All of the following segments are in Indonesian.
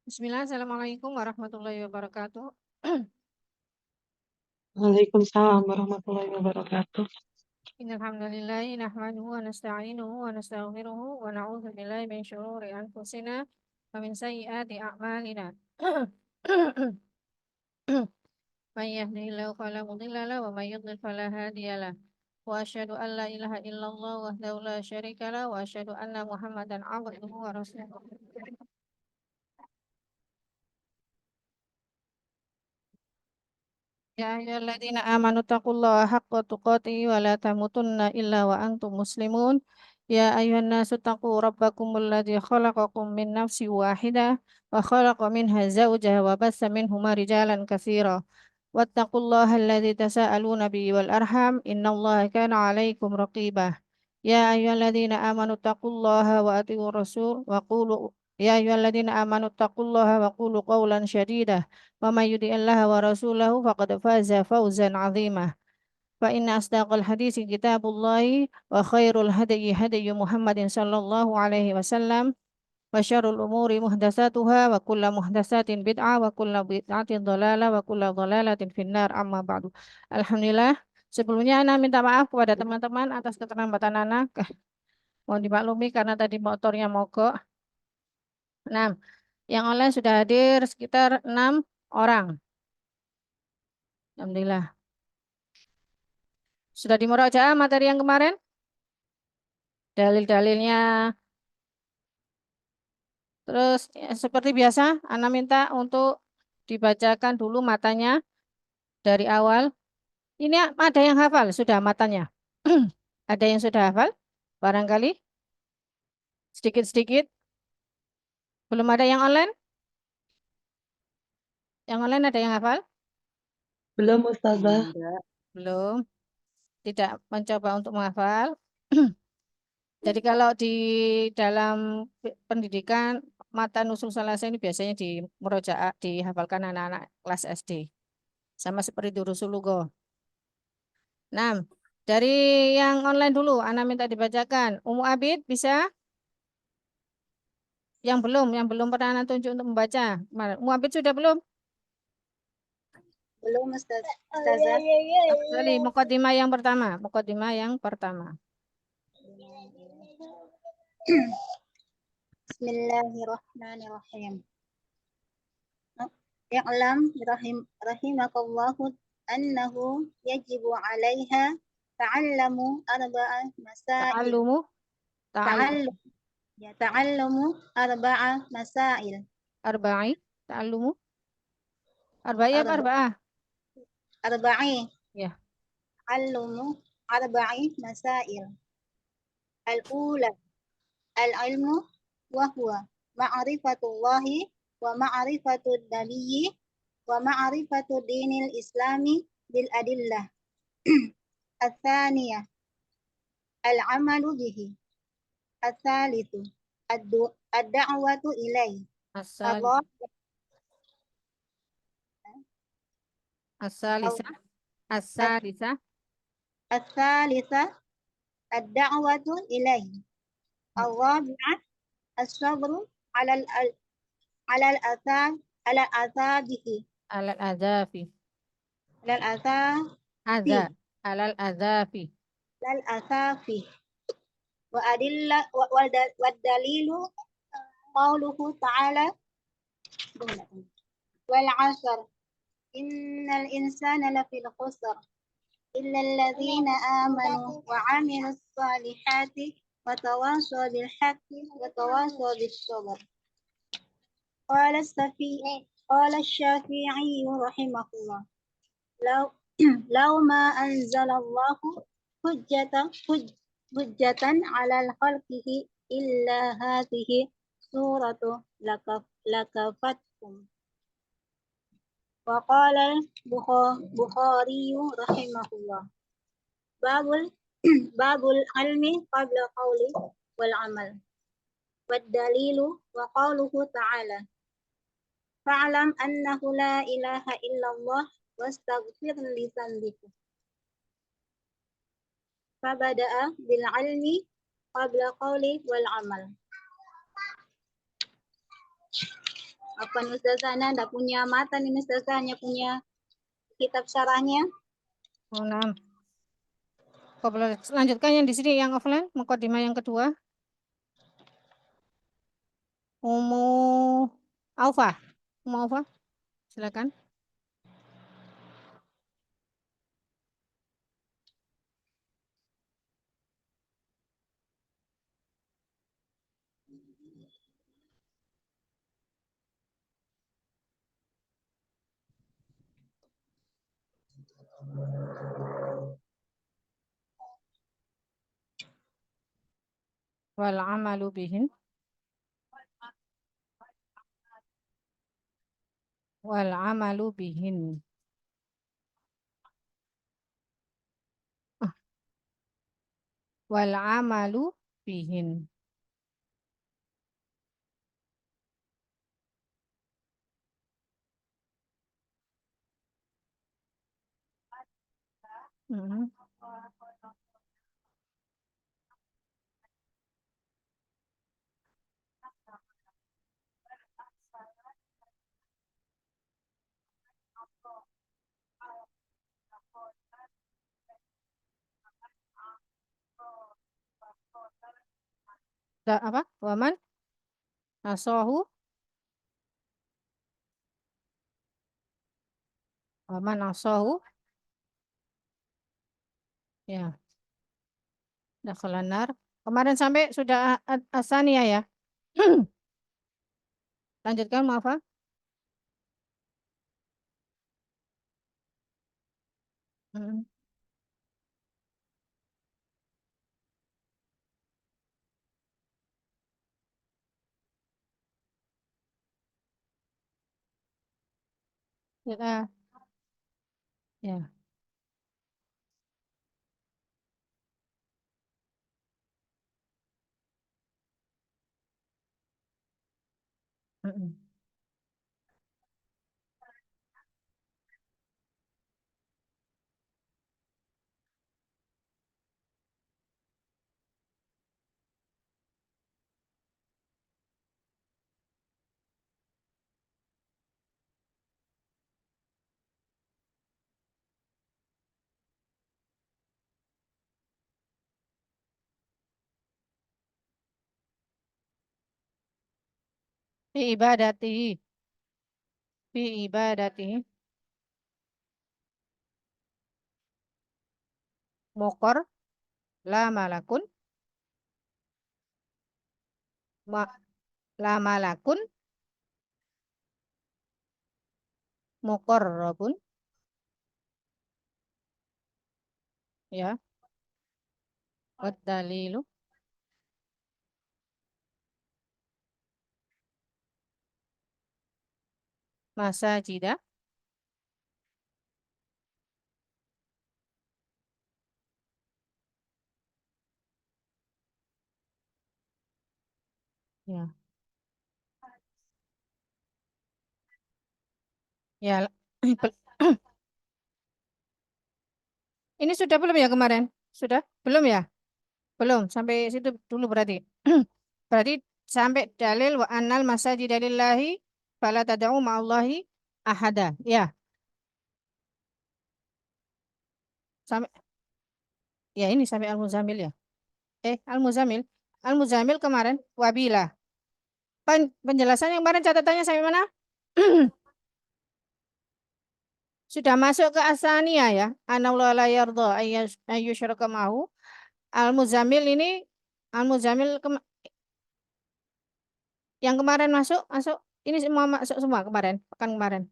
Bismillah, Assalamualaikum warahmatullahi wabarakatuh. Waalaikumsalam warahmatullahi wabarakatuh. Innalhamdulillahi nahmaduhu wa nasta'inuhu wa nastaghfiruhu wa na'udzu billahi min syururi anfusina wa min sayyiati a'malina. Man yahdihillahu fala mudilla lahu wa man yudlil fala hadiya lahu. Wa asyhadu an la ilaha illallah wahdahu la syarika lahu wa asyhadu anna Muhammadan 'abduhu wa rasuluh. Ya ayyuhalladzina amanu taqullaha haqqa tuqatih wa la tamutunna illa wa antum muslimun. Ya ayyuhan nasu taqu rabbakumul ladzi khalaqakum min nafsin wahidah wa khalaqa minha zawjaha wa bassa minhuma rijalan katsira. Wattaqullaha alladzi tasaaluna bihi wal arham innallaha kana 'alaikum raqibah. Ya ayyuhalladzina amanu taqullaha wa athi'ur rasul wa qulu Ya ayyuhalladzina amanu taqullaha wa qulu qawlan syadida. Wa may yuti'illaha wa rasulahu faqad faza fawzan 'azima. Fa inna asdaqal hadisi kitabullahi wa khairul hadyi hadyu Muhammadin sallallahu alaihi wasallam wa syarrul umuri muhdatsatuha wa kullu muhdatsatin bid'ah wa kullu bid'atin dhalalah wa kullu dhalalatin finnar amma ba'du. Alhamdulillah, sebelumnya Ana minta maaf kepada teman-teman atas keterlambatan Ana. Mohon dimaklumi karena tadi motornya mogok. Nah, yang online sudah hadir sekitar 6 orang. Alhamdulillah. Sudah dimurajaah materi yang kemarin? Dalil-dalilnya. Terus seperti biasa, Ana minta untuk dibacakan dulu matanya dari awal. Ini ada yang hafal sudah matanya. Ada yang sudah hafal? Barangkali sedikit-sedikit. Belum ada yang online? Yang online ada yang hafal? Belum Ustazah. Enggak. Belum. Tidak mencoba untuk menghafal. Jadi kalau di dalam pendidikan mata nusul salasah ini biasanya di murojaah dihafalkan anak-anak kelas SD. Sama seperti Durusul Lugho. Nah, dari yang online dulu, Ana minta dibacakan. Umu Abid bisa? Yang belum pernah Ana tunjuk untuk membaca. Umu Abid sudah belum? Belum Ustazah. Kali mukadimah yang pertama. Mukadimah yang pertama. Bismillahirrahmanirrahim. I'lam rahimakallahu annahu yajibu 'alaiha ta'allamu arba'a masail. Ta'allumu. Ta'allamu arba'a masail. Arba'i. Ta'allumu. Arba'i apa arba'ah? Arba'i. Ya. Ta'allumu arba'i masail. Al-ula al-ilmu wa huwa ma'rifatullahi wa ma'rifatud nabiyyi wa ma'rifatu dinil islami bil adillah. Al-thaniyah al-amalu bihi. Al-thalithu ad-da'watu ilaihi. As-salisah. Al-thalitha ad-da'watu ilaihi. Al-rabi'ah as-sabru 'ala al-adha bihi. Alal adzafi. Alal Adzafi. wa dalilu qauluhu ta'ala wal 'asr innal insana lafil khusr illa alladhina amanu wa 'amilus salihati wa tawasaw bil haqqi wa tawasaw bis sabr. Qala Asy-Syafi'i rahimahullah law ma anzalallahu hujjatan 'alal khalqihi illa hadhihi suratu lakafatkum. Wa qala Bukhari rahimahullah babul ilmi qabla qawli wal amal wad dalilu wa qawluhu ta'ala fa'lam annahu la ilaha illallah wastaghfir li dhanbika. Fabada'a bil ilmi qabla qawli wal amal. Apa nih Ustazah? Ana enggak punya mata nih Ustazah, hanya punya kitab syarahnya. Oh, nah. Kau boleh lanjutkan yang di sini yang offline, mukadimah yang kedua. Umu Aufa. Umu Aufa, silakan. Wal amalu bihin. Wal amalu bihin. Ah, wal amalu bihin. Hmm. Apa? Waman asohu. Waman asohu. Ya, dakhalanar. Kemarin sampai sudah Asania ya. Lanjutkan, maaf. Hmm. Ya, ya. Hmm. Fi ibadatihi. Fi ibadatihi. Mokor. La malakun. Ma, la malakun. Muqarrabun. Ya. Wad dalilu. Masajida. Ya. Ya. Ini sudah belum ya kemarin? Sudah? Belum ya? Belum. Sampai situ dulu berarti. Berarti sampai dalil wa annal masajida lillahi fala tad'u ma'allahi ahada. Ya. Sampai ya ini sampai Al-Muzammil ya. Al-Muzammil. Al-Muzammil kemarin wabila. Penjelasan yang kemarin catatannya sampai mana? Sudah masuk ke Asania ya. Anallahu la yardha ayyushraka ma'hu. Al-Muzammil ini Al-Muzammil yang kemarin masuk masuk ini semua masuk semua kemarin pekan kemarin.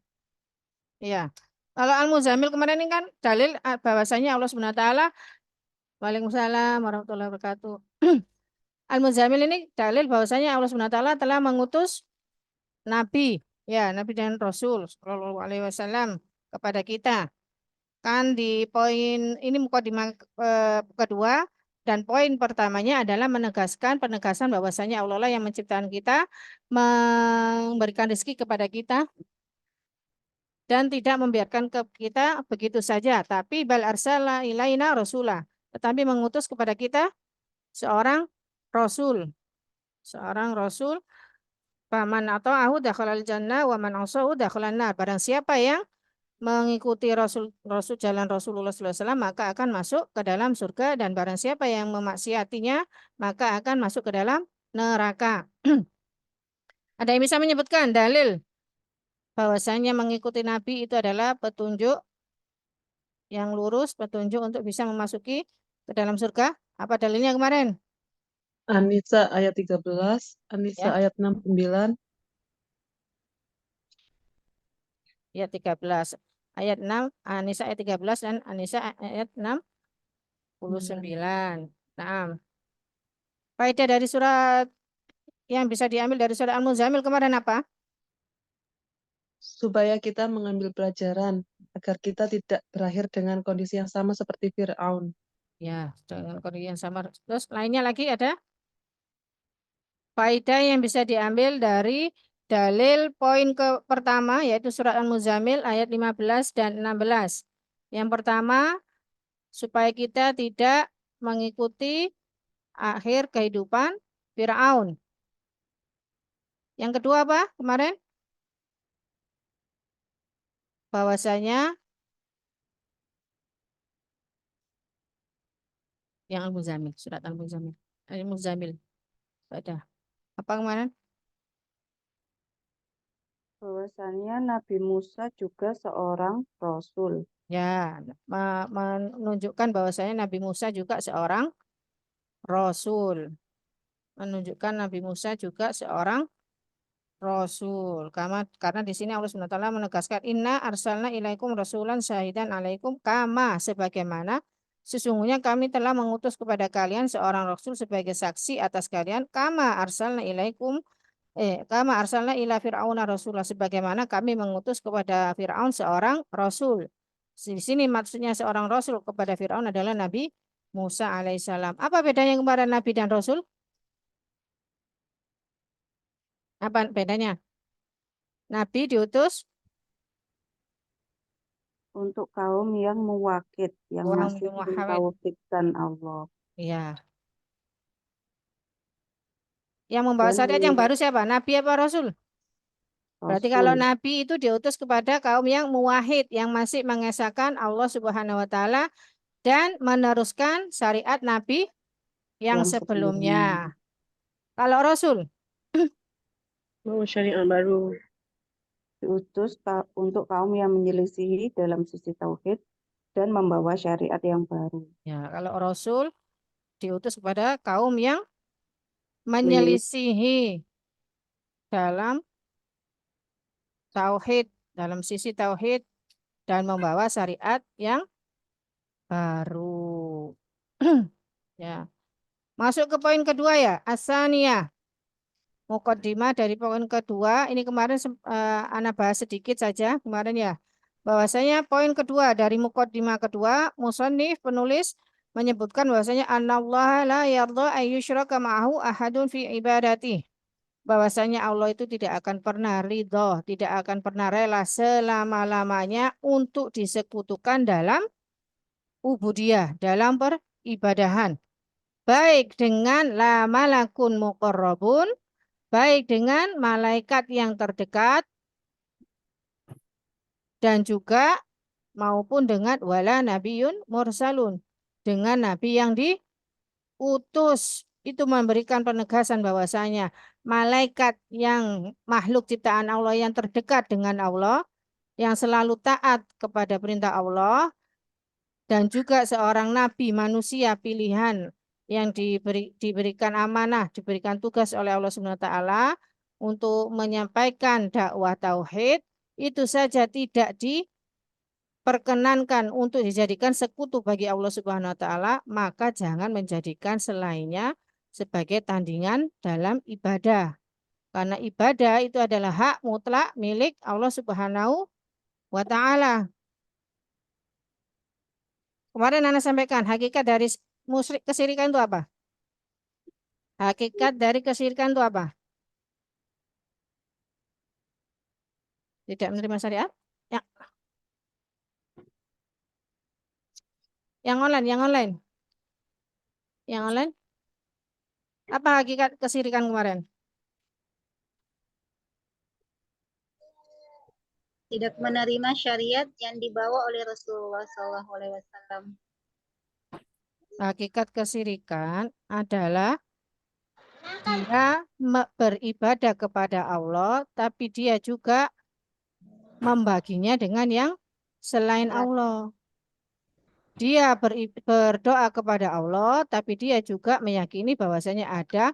Iya. Kalau Al-Muzammil kemarin ini kan dalil bahwasanya Allah Subhanahu wa taala. Waalaikumsalam warahmatullahi wabarakatuh. Al-Muzammil ini dalil bahwasanya Allah Subhanahu wa taala telah mengutus nabi, ya, nabi dan rasul sallallahu alaihi wasallam kepada kita. Kan di poin ini mukadimah kedua dan poin pertamanya adalah menegaskan penegasan bahwasanya Allah lah yang menciptakan kita, memberikan rezeki kepada kita dan tidak membiarkan ke kita begitu saja, tapi bal arsala ilaina rasula, tetapi mengutus kepada kita seorang rasul, seorang rasul Faman ata'ahu dakhalal jannah wa man asahu dakhalan nar. Barang siapa yang mengikuti Rasul jalan Rasulullah SAW maka akan masuk ke dalam surga, dan barang siapa yang memaksiatinya maka akan masuk ke dalam neraka. Ada yang bisa menyebutkan dalil bahwasanya mengikuti Nabi itu adalah petunjuk yang lurus, petunjuk untuk bisa memasuki ke dalam surga? Apa dalilnya kemarin? An-Nisa ayat 13, An-Nisa Ya, ayat 69, ayat 13. Ayat 6, An-Nisa ayat 13 dan An-Nisa ayat 69. Nah, faedah dari surat yang bisa diambil dari surat Al-Muzammil kemarin apa? supaya kita mengambil pelajaran agar kita tidak berakhir dengan kondisi yang sama seperti Fir'aun. Ya, dengan kondisi yang sama. Terus lainnya lagi ada faedah yang bisa diambil dari dalil poin pertama yaitu surat Al-Muzammil ayat 15 dan 16. Yang pertama, supaya kita tidak mengikuti akhir kehidupan Firaun. Yang kedua apa kemarin? Bahwasanya yang Al-Muzammil, surat Al-Muzammil. Al-Muzammil. Ada. Apa kemarin? Bahwasannya Nabi Musa juga seorang rasul. Ya, menunjukkan bahwasanya Nabi Musa juga seorang rasul. Menunjukkan Nabi Musa juga seorang rasul. Karena di sini Allah SWT menegaskan inna arsalna ilaikum rasulan syahidan alaikum kama, sebagaimana sesungguhnya kami telah mengutus kepada kalian seorang rasul sebagai saksi atas kalian, kama arsalna ila fir'auna rasulah, sebagaimana kami mengutus kepada Fir'aun seorang rasul. Di sini maksudnya seorang rasul kepada Fir'aun adalah Nabi Musa alaihissalam. Apa bedanya kemarin Nabi dan Rasul? Apa bedanya? Nabi diutus Untuk kaum yang muwakid, yang orang masih Muhammad. mentauhidkan Allah. Iya. Yang membawa Dan syariat yang baru siapa? Nabi apa Rasul? Berarti kalau Rasul Nabi itu diutus kepada kaum yang muwahhid, yang masih mengesahkan Allah Subhanahu wa taala dan meneruskan syariat Nabi yang yang sebelumnya. sebelumnya. Kalau Rasul, Mau syariat baru. Diutus untuk kaum yang menyelisihi dalam sisi tauhid dan membawa syariat yang baru. ya kalau Rasul diutus kepada kaum yang Menyelisih menyelisihi dalam tauhid, dalam sisi tauhid dan membawa syariat yang baru. Ya. Masuk ke poin kedua ya, asaniyah. Mukaddimah dari poin kedua, ini kemarin Ana bahas sedikit saja kemarin ya. Bahwasanya poin kedua dari mukaddimah kedua, musannif penulis menyebutkan bahwasanya anallaha la yardha ayyushraka ma'ahu ahadun fi ibadati. Bahwasanya Allah itu tidak akan pernah ridho, tidak akan pernah rela selama-lamanya untuk disekutukan dalam ubudiyah, dalam peribadahan. Baik dengan la malakun muqarrabun, baik dengan malaikat yang terdekat, dan juga maupun dengan wala nabiyun mursalun, dengan nabi yang diutus. Itu memberikan penegasan bahwasanya malaikat yang makhluk ciptaan Allah yang terdekat dengan Allah, yang selalu taat kepada perintah Allah, dan juga seorang nabi manusia pilihan yang diberikan amanah, diberikan tugas oleh Allah Subhanahu wa taala untuk menyampaikan dakwah tauhid, itu saja tidak diperkenankan untuk dijadikan sekutu bagi Allah Subhanahu wa taala, maka jangan menjadikan selainnya sebagai tandingan dalam ibadah. Karena ibadah itu adalah hak mutlak milik Allah Subhanahu wa taala. Kemarin Anda sampaikan hakikat dari musyrik kesyirikan itu apa? Hakikat dari kesyirikan itu apa? Tidak menerima syariat? Ya, yang online, yang online. Yang online. Apa hakikat kesyirikan kemarin? tidak menerima syariat yang dibawa oleh Rasulullah SAW. Hakikat kesyirikan adalah dia beribadah kepada Allah, tapi dia juga membaginya dengan yang selain Allah. Dia berdoa kepada Allah, tapi dia juga meyakini bahwasanya ada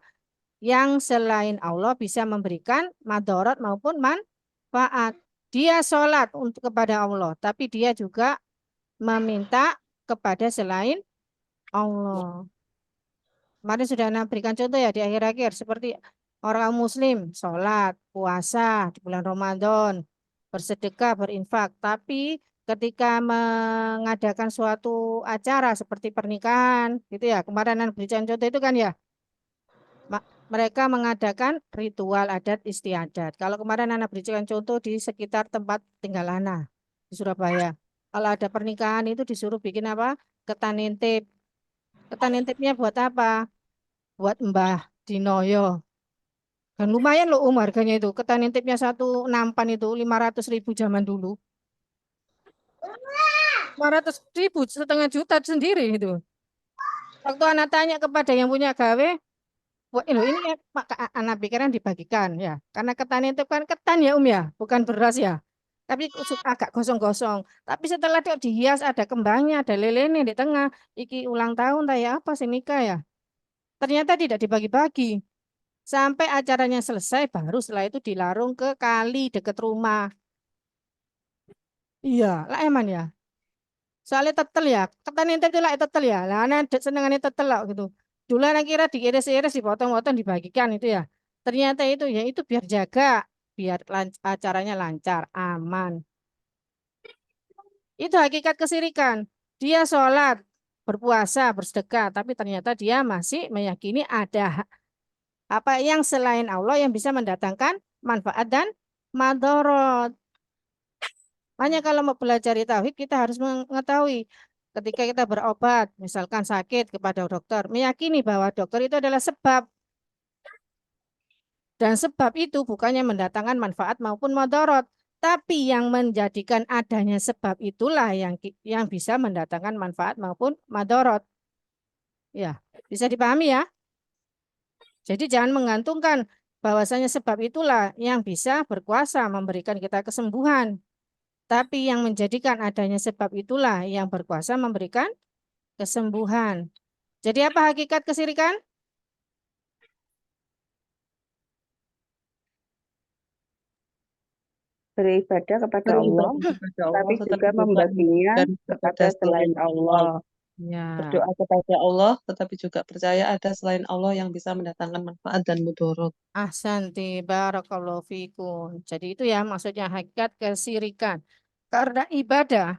yang selain Allah bisa memberikan madarat maupun manfaat. Dia sholat untuk kepada Allah, tapi dia juga meminta kepada selain Allah. Kemarin sudah berikan contoh ya di akhir-akhir seperti orang Muslim sholat, puasa di bulan Ramadan, bersedekah, berinfak. Tapi ketika mengadakan suatu acara seperti pernikahan, gitu ya. Kemarin berikan contoh itu kan ya. Mereka mengadakan ritual adat istiadat. Kalau kemarin anak berikan contoh di sekitar tempat tinggal Ana di Surabaya. Kalau ada pernikahan itu disuruh bikin apa? Ketan intip. Ketan intipnya buat apa? Buat Mbah Dinoyo. Dan lumayan loh harganya itu. Ketan intipnya satu nampan itu 500.000 zaman dulu. 500.000 setengah juta sendiri itu. Waktu anak tanya kepada yang punya gawe, wah, ini ya, anak pikiran dibagikan ya. Karena ketan intip kan ketan ya ya, bukan beras ya. Tapi agak gosong-gosong. Tapi setelah itu dihias ada kembangnya, ada lelenya di tengah. Iki ulang tahun ya apa sih nikah ya. Ternyata tidak dibagi-bagi. Sampai acaranya selesai, baru setelah itu dilarung ke kali dekat rumah. Iya, lah eman ya. Soalnya tetel ya, ketan intip itu lah tetel ya. Lah anak senengannya tetel lah gitu. Dulu anak kira diiris-iris, dipotong-potong, dibagikan itu ya. Ternyata itu ya itu biar jaga, biar acaranya lancar, aman. Itu hakikat kesirikan. Dia sholat, berpuasa, bersedekah, tapi ternyata dia masih meyakini ada apa yang selain Allah yang bisa mendatangkan manfaat dan madorot. Makanya kalau mau belajar tauhid kita harus mengetahui ketika kita berobat, misalkan sakit kepada dokter, meyakini bahwa dokter itu adalah sebab dan sebab itu bukannya mendatangkan manfaat maupun madorot, tapi yang menjadikan adanya sebab itulah yang bisa mendatangkan manfaat maupun madorot. Ya, bisa dipahami ya. Jadi jangan menggantungkan bahwasanya sebab itulah yang bisa berkuasa memberikan kita kesembuhan. Tapi yang menjadikan adanya sebab itulah yang berkuasa memberikan kesembuhan. Jadi apa hakikat kesirikan? Beribadah kepada Allah, Kepada Allah, tapi tetapi juga juga membaginya memberikan kepada selain Allah. Ya, berdoa kepada Allah, tetapi juga percaya ada selain Allah yang bisa mendatangkan manfaat dan mudarat. ahsanti barakallahu fikum. Jadi itu ya maksudnya hakikat kesirikan. Karena ibadah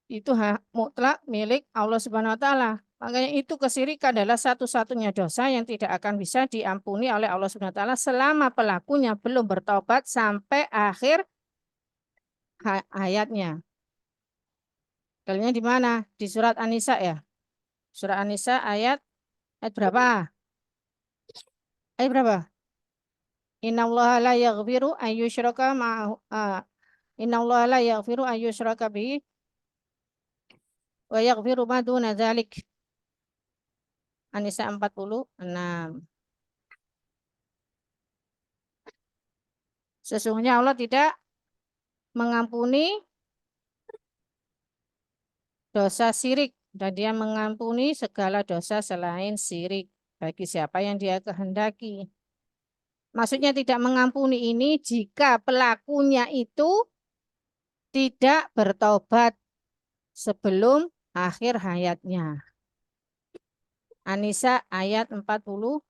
itu mutlak milik Allah Subhanahu wa taala. Makanya itu kesirikan adalah satu-satunya dosa yang tidak akan bisa diampuni oleh Allah Subhanahu wa taala selama pelakunya belum bertobat sampai akhir ayatnya. Dalilnya di mana? Di surat An-Nisa ya. Surat An-Nisa ayat berapa? Ayat berapa? Innallaha la yaghfiru an yushraka ma'ahu. Innallaha la yaghfiru an yushraka bihi wa yaghfiru ma duna dzalik. An-Nisa 46. Sesungguhnya Allah tidak mengampuni dosa syirik dan dia mengampuni segala dosa selain syirik bagi siapa yang dia kehendaki. Maksudnya tidak mengampuni ini jika pelakunya itu tidak bertobat sebelum akhir hayatnya. An-Nisa ayat 46.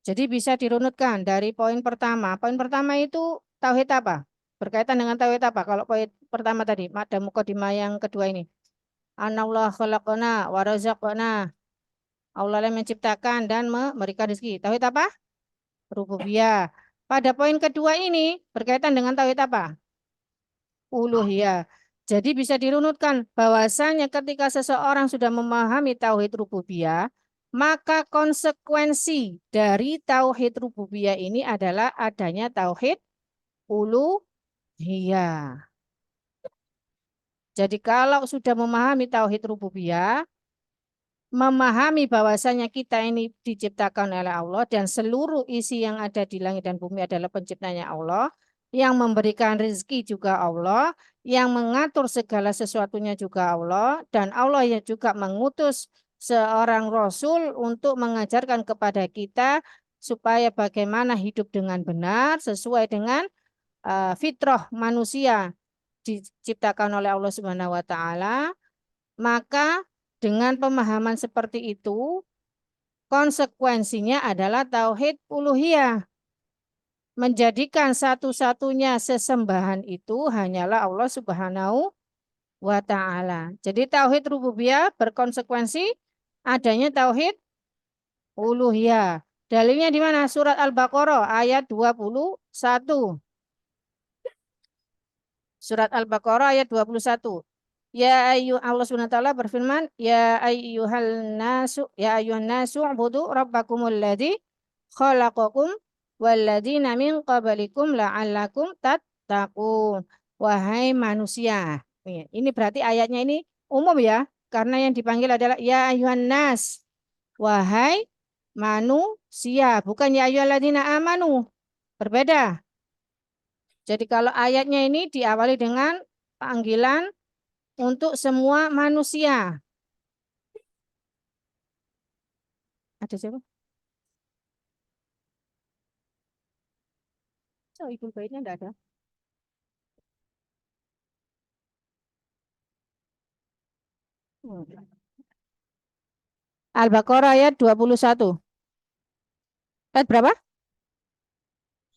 Jadi bisa dirunutkan dari poin pertama. Poin pertama itu tauhid apa? Berkaitan dengan tauhid apa? Kalau poin pertama tadi, ada mukadimah yang kedua ini. Anallah khalaqana wa razaqana. Allah yang menciptakan dan memberikan rezeki. Tauhid apa? Rububiyah. Pada poin kedua ini berkaitan dengan tauhid apa? Uluhiyah. Jadi bisa dirunutkan bahwasanya ketika seseorang sudah memahami tauhid rububiyah, Maka konsekuensi dari tauhid rububiyah ini adalah adanya tauhid uluhiyah. Jadi kalau sudah memahami tauhid rububiyah, memahami bahwasanya kita ini diciptakan oleh Allah dan seluruh isi yang ada di langit dan bumi adalah penciptanya Allah, yang memberikan rezeki juga Allah, yang mengatur segala sesuatunya juga Allah, dan Allah yang juga mengutus seorang Rasul untuk mengajarkan kepada kita supaya bagaimana hidup dengan benar sesuai dengan fitrah manusia diciptakan oleh Allah Subhanahu wa taala. Maka dengan pemahaman seperti itu, konsekuensinya adalah tauhid uluhiyah. Menjadikan satu-satunya sesembahan itu hanyalah Allah Subhanahu wa taala. Jadi tauhid rububiyah berkonsekuensi adanya tauhid uluhiyah. Dalilnya di mana? Surat Al-Baqarah ayat 21. Surat Al-Baqarah ayat 21. Allah Subhanahu wa taala berfirman, ya ayyuhan nasu ubudu rabbakumul ladzi khalaqakum walladzina min qablikum la'allakum tattaqun. Wahai manusia. Ini berarti ayatnya ini umum ya, karena yang dipanggil adalah ya ayyuhan nas. Wahai manusia, bukan ya ayyuhalladzina amanu. Berbeda. Jadi kalau ayatnya ini diawali dengan panggilan untuk semua manusia. Ada siapa? So, ibu bayinya enggak ada. Al-Baqarah ayat 21. Ayat berapa?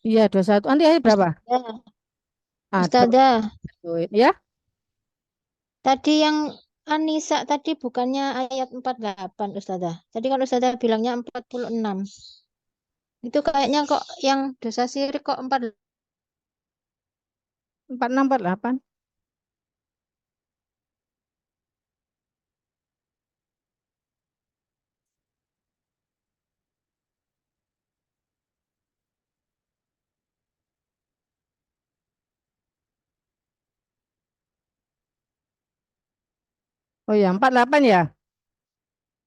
Iya, 21. Nanti ayat berapa? Ustazah, Ya. tadi yang Anisa tadi bukannya ayat 48, Ustazah. Tadi kan Ustazah bilangnya 46. Itu kayaknya kok yang dosa syirik kok 4. 46, 48. Oh ya, 48 ya.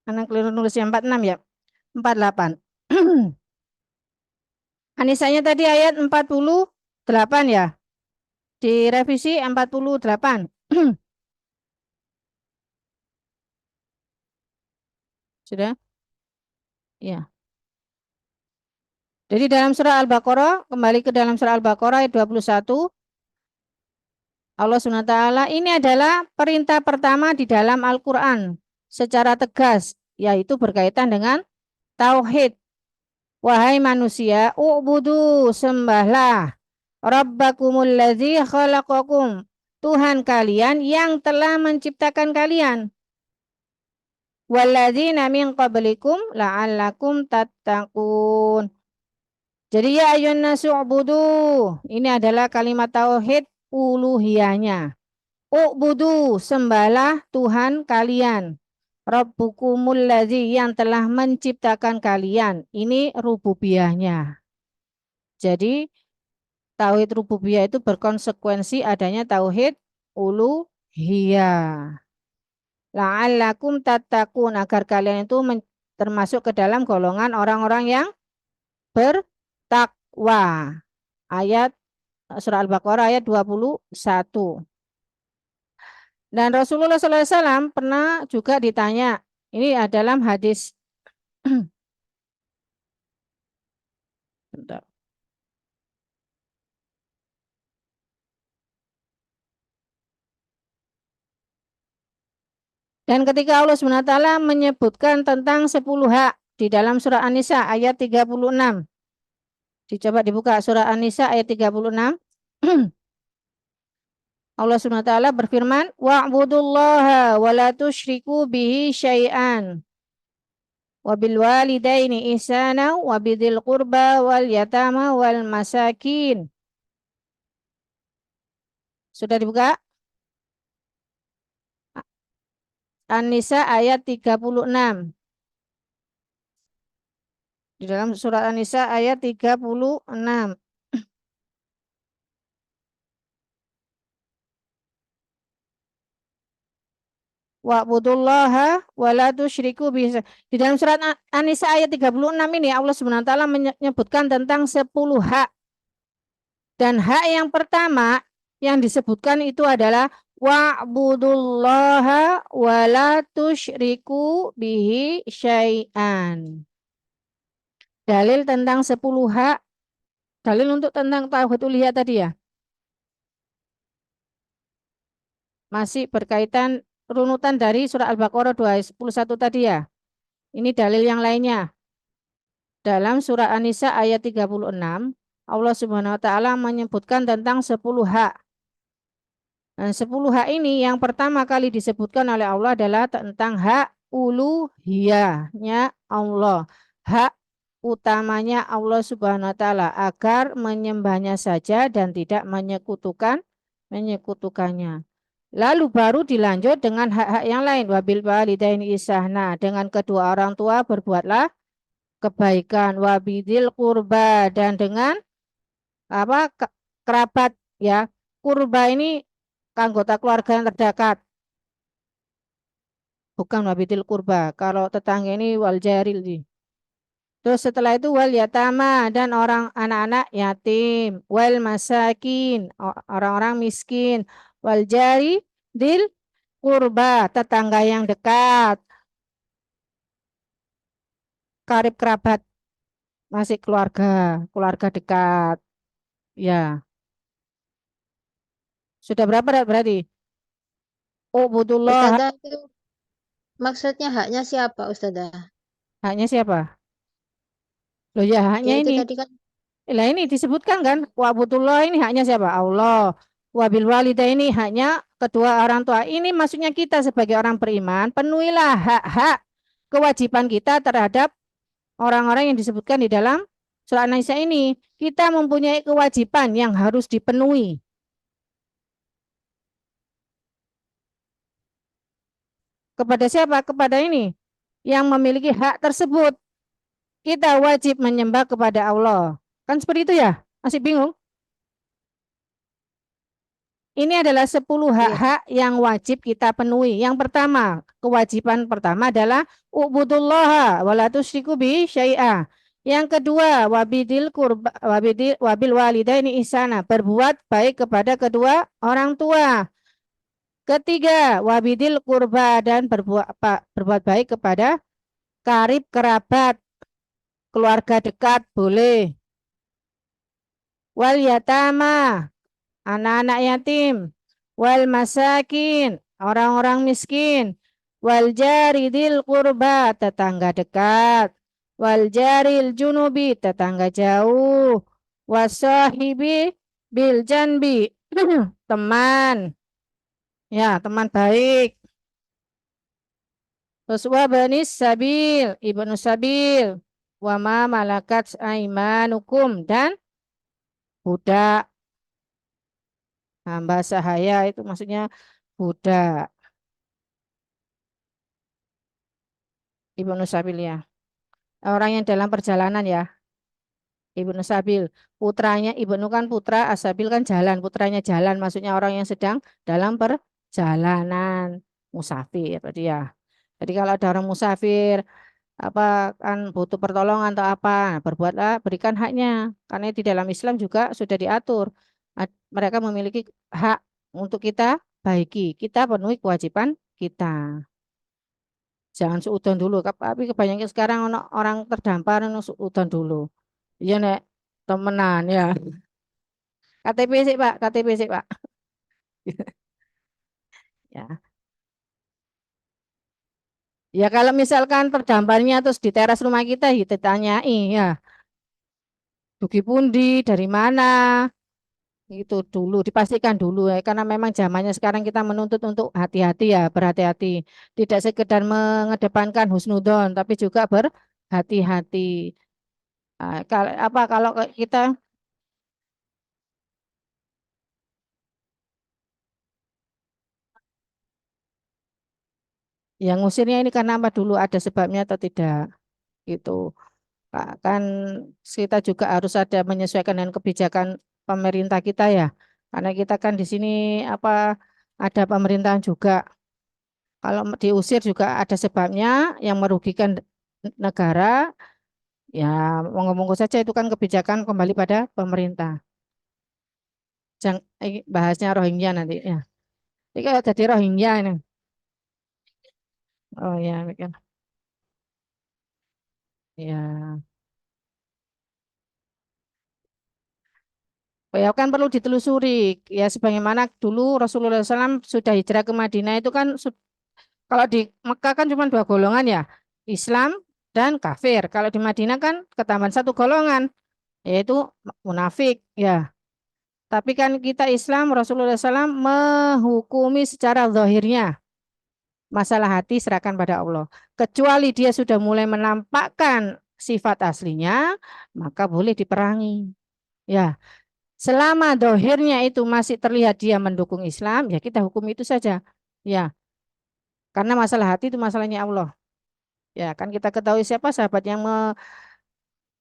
Anak keliru nulisnya 46 ya. 48. Anisanya tadi ayat 48 ya. Direvisi 48. Sudah? Ya. Jadi dalam surah Al-Baqarah, kembali ke dalam surah Al-Baqarah ayat 21, Allah SWT, ini adalah perintah pertama di dalam Al-Quran secara tegas, yaitu berkaitan dengan tauhid. Wahai manusia, u'budu, sembahlah, Rabbakumul ladzi khalaqakum, Tuhan kalian yang telah menciptakan kalian. Walladzina min qablikum la'allakum tattaqun. Jadi ya ayyuhan nasu ubudu. Ini adalah kalimat tauhid uluhiyahnya. Ubudu, sembahlah Tuhan kalian. Rabbukumul ladzi, yang telah menciptakan kalian. Ini rububiyahnya. Jadi tauhid rububiyah itu berkonsekuensi adanya tauhid uluhiyah. La'allakum tattaqun, agar kalian itu termasuk ke dalam golongan orang-orang yang bertakwa. Ayat surah Al-Baqarah ayat 21. Dan Rasulullah SAW pernah juga ditanya, ini dalam hadis bentar. Dan ketika Allah SWT menyebutkan tentang 10 hak di dalam surah An-Nisa ayat 36. Dicoba dibuka surah An-Nisa ayat 36. Allah SWT berfirman, wa'budullaha wa la tusyriku bihi syai'an. Wa bil walidaini ihsana wa bidil qurba wal yatama wal masakin. Sudah dibuka? An-Nisa ayat 36. Di dalam surat An-Nisa ayat 36. Wa'budullaha wa la tusyriku bihi. Di dalam surat An-Nisa ayat 36 ini Allah Subhanahu wa taala menyebutkan tentang 10 hak. Dan hak yang pertama yang disebutkan itu adalah wa'budullaha wa la tusyriku bihi syai'an. Dalil tentang 10 hak, dalil untuk tentang tauhid uluhiyah tadi ya. Masih berkaitan runutan dari surah Al-Baqarah 211 tadi ya. Ini dalil yang lainnya. Dalam surah An-Nisa ayat 36, Allah Subhanahu wa taala menyebutkan tentang 10 hak. Dan 10 hak ini yang pertama kali disebutkan oleh Allah adalah tentang hak uluhiyahnya Allah. Hak utamanya Allah Subhanahu wa taala agar menyembahnya saja dan tidak menyekutukannya. Lalu baru dilanjut dengan hak-hak yang lain. Wabil walidaini ihsana, dengan kedua orang tua berbuatlah kebaikan. Wabidil kurba, dan dengan kerabat ya. Kurba ini anggota keluarga yang terdekat. Bukan wabidil kurba. Kalau tetangga ini wal jaril nih. Terus setelah itu wal yatama, dan orang anak-anak yatim, wal masakin, orang-orang miskin, wal jari dil kurba, tetangga yang dekat, karib kerabat, masih keluarga dekat. Ya, sudah berapa berarti? Ubudullah, Ustazah itu maksudnya haknya siapa Ustazah? haknya siapa? Loh ya, haknya Ya itu ini. tadi kan Lah ini disebutkan kan, wa'budullah ini haknya siapa? Allah. Wabil walidaini haknya kedua orang tua. Ini maksudnya kita sebagai orang beriman, penuhilah hak-hak kewajiban kita terhadap orang-orang yang disebutkan di dalam surah An-Nisa ini. Kita mempunyai kewajiban yang harus dipenuhi. Kepada siapa? Kepada ini yang memiliki hak tersebut. Kita wajib menyembah kepada Allah. Kan seperti itu ya? Masih bingung? Ini adalah 10 iya. hak-hak yang wajib kita penuhi. Yang pertama, kewajiban pertama adalah ubudullaha wa la tusyriku bi syai'a. Yang kedua, wabil walidaini ihsana, berbuat baik kepada kedua orang tua. Ketiga, wabidil kurba, dan berbuat baik kepada karib kerabat, keluarga dekat boleh. Wal yatama, anak-anak yatim, wal masakin, orang-orang miskin, wal jaridil kurba, tetangga dekat, wal jaril junubi, tetangga jauh, wasahibi bil janbi, teman, ya teman baik. Terus wabanis sabil, ibnu sabil, wama malakat aimanukum, dan budak. Hamba sahaya itu maksudnya budak. Ibnu Sabil ya. Orang yang dalam perjalanan ya. Ibnu Sabil. Putranya Ibnu kan putra, Asabil kan jalan. Putranya jalan maksudnya orang yang sedang dalam perjalanan. Musafir berarti ya. Jadi kalau ada orang musafir apa kan butuh pertolongan atau apa, nah, berbuatlah, berikan haknya. Karena di dalam Islam juga sudah diatur. Mereka memiliki hak untuk kita baiki. Kita penuhi kewajiban kita. Jangan seudon dulu. Tapi kebanyakan sekarang orang terdampar seudon dulu. Iya nek temenan ya. KTP sih Pak, KTP sih Pak. Ya. Ya kalau misalkan terdamparnya terus di teras rumah kita, ya ditanyai ya. Dugi pundi, dari mana? Itu dulu dipastikan dulu ya, karena memang zamannya sekarang kita menuntut untuk hati-hati ya, berhati-hati, tidak sekedar mengedepankan husnudon tapi juga berhati-hati. Kalau kita yang ngusirnya ini karena apa dulu, ada sebabnya atau tidak gitu. Kan kita juga harus ada menyesuaikan dengan kebijakan pemerintah kita ya. Karena kita kan di sini apa ada pemerintahan juga. Kalau diusir juga ada sebabnya yang merugikan negara, ya monggo-monggo saja itu kan kebijakan kembali pada pemerintah. Bahasnya Rohingya nanti ya. Ini kalau jadi Rohingya ini. Oh ya, mikir. Ya. Ya kan perlu ditelusuri ya sebagaimana dulu Rasulullah SAW sudah hijrah ke Madinah itu kan kalau di Mekah kan cuma dua golongan ya, Islam dan kafir. Kalau di Madinah kan ketambahan satu golongan yaitu munafik ya. Tapi kan kita Islam Rasulullah SAW menghukumi secara zahirnya. Masalah hati serahkan pada Allah. Kecuali dia sudah mulai menampakkan sifat aslinya, maka boleh diperangi. Ya, selama dohirnya itu masih terlihat dia mendukung Islam, ya kita hukum itu saja. Ya, karena masalah hati itu masalahnya Allah. Ya, kan kita ketahui siapa sahabat yang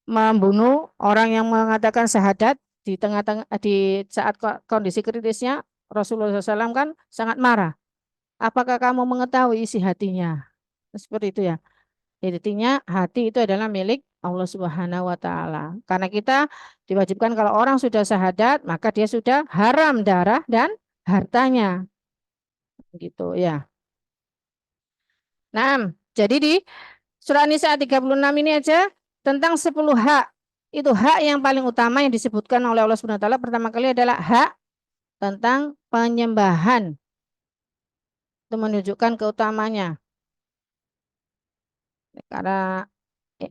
membunuh orang yang mengatakan syahadat di tengah-tengah di saat kondisi kritisnya Rasulullah SAW kan sangat marah. Apakah kamu mengetahui isi hatinya? Seperti itu ya. Intinya hati itu adalah milik Allah Subhanahu wa taala. Karena kita diwajibkan kalau orang sudah syahadat, maka dia sudah haram darah dan hartanya. Gitu ya. Nah, jadi di surah An-Nisa 36 ini aja tentang 10 hak. Itu hak yang paling utama yang disebutkan oleh Allah Subhanahu wa taala pertama kali adalah hak tentang penyembahan. Itu menunjukkan keutamanya. Karena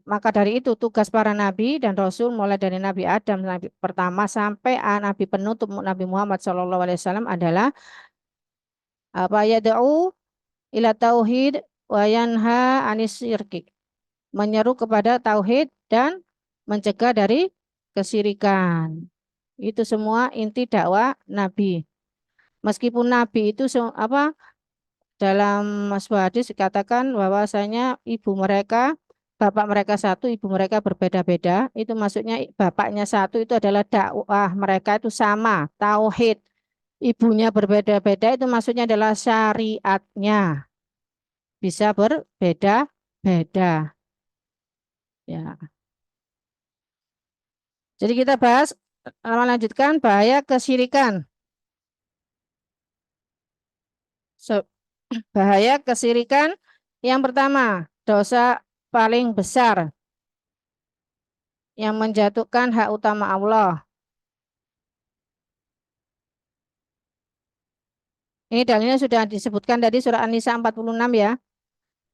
maka dari itu tugas para nabi dan rasul mulai dari Nabi Adam nabi pertama sampai nabi penutup Nabi Muhammad SAW adalah apa yad'u ila tauhid wa yanha anis syirki. Menyeru kepada tauhid dan mencegah dari kesyirikan. Itu semua inti dakwah nabi. Meskipun nabi itu apa dalam sebuah hadis dikatakan bahwasanya ibu mereka, bapak mereka satu, ibu mereka berbeda-beda. Itu maksudnya bapaknya satu itu adalah dakwah mereka itu sama, tauhid. Ibunya berbeda-beda itu maksudnya adalah syariatnya bisa berbeda-beda. Ya. Jadi kita bahas melanjutkan bahaya kesyirikan. Bahaya kesyirikan yang pertama, dosa paling besar yang menjatuhkan hak utama Allah. Ini dalilnya sudah disebutkan dari surah An-Nisa 46 ya.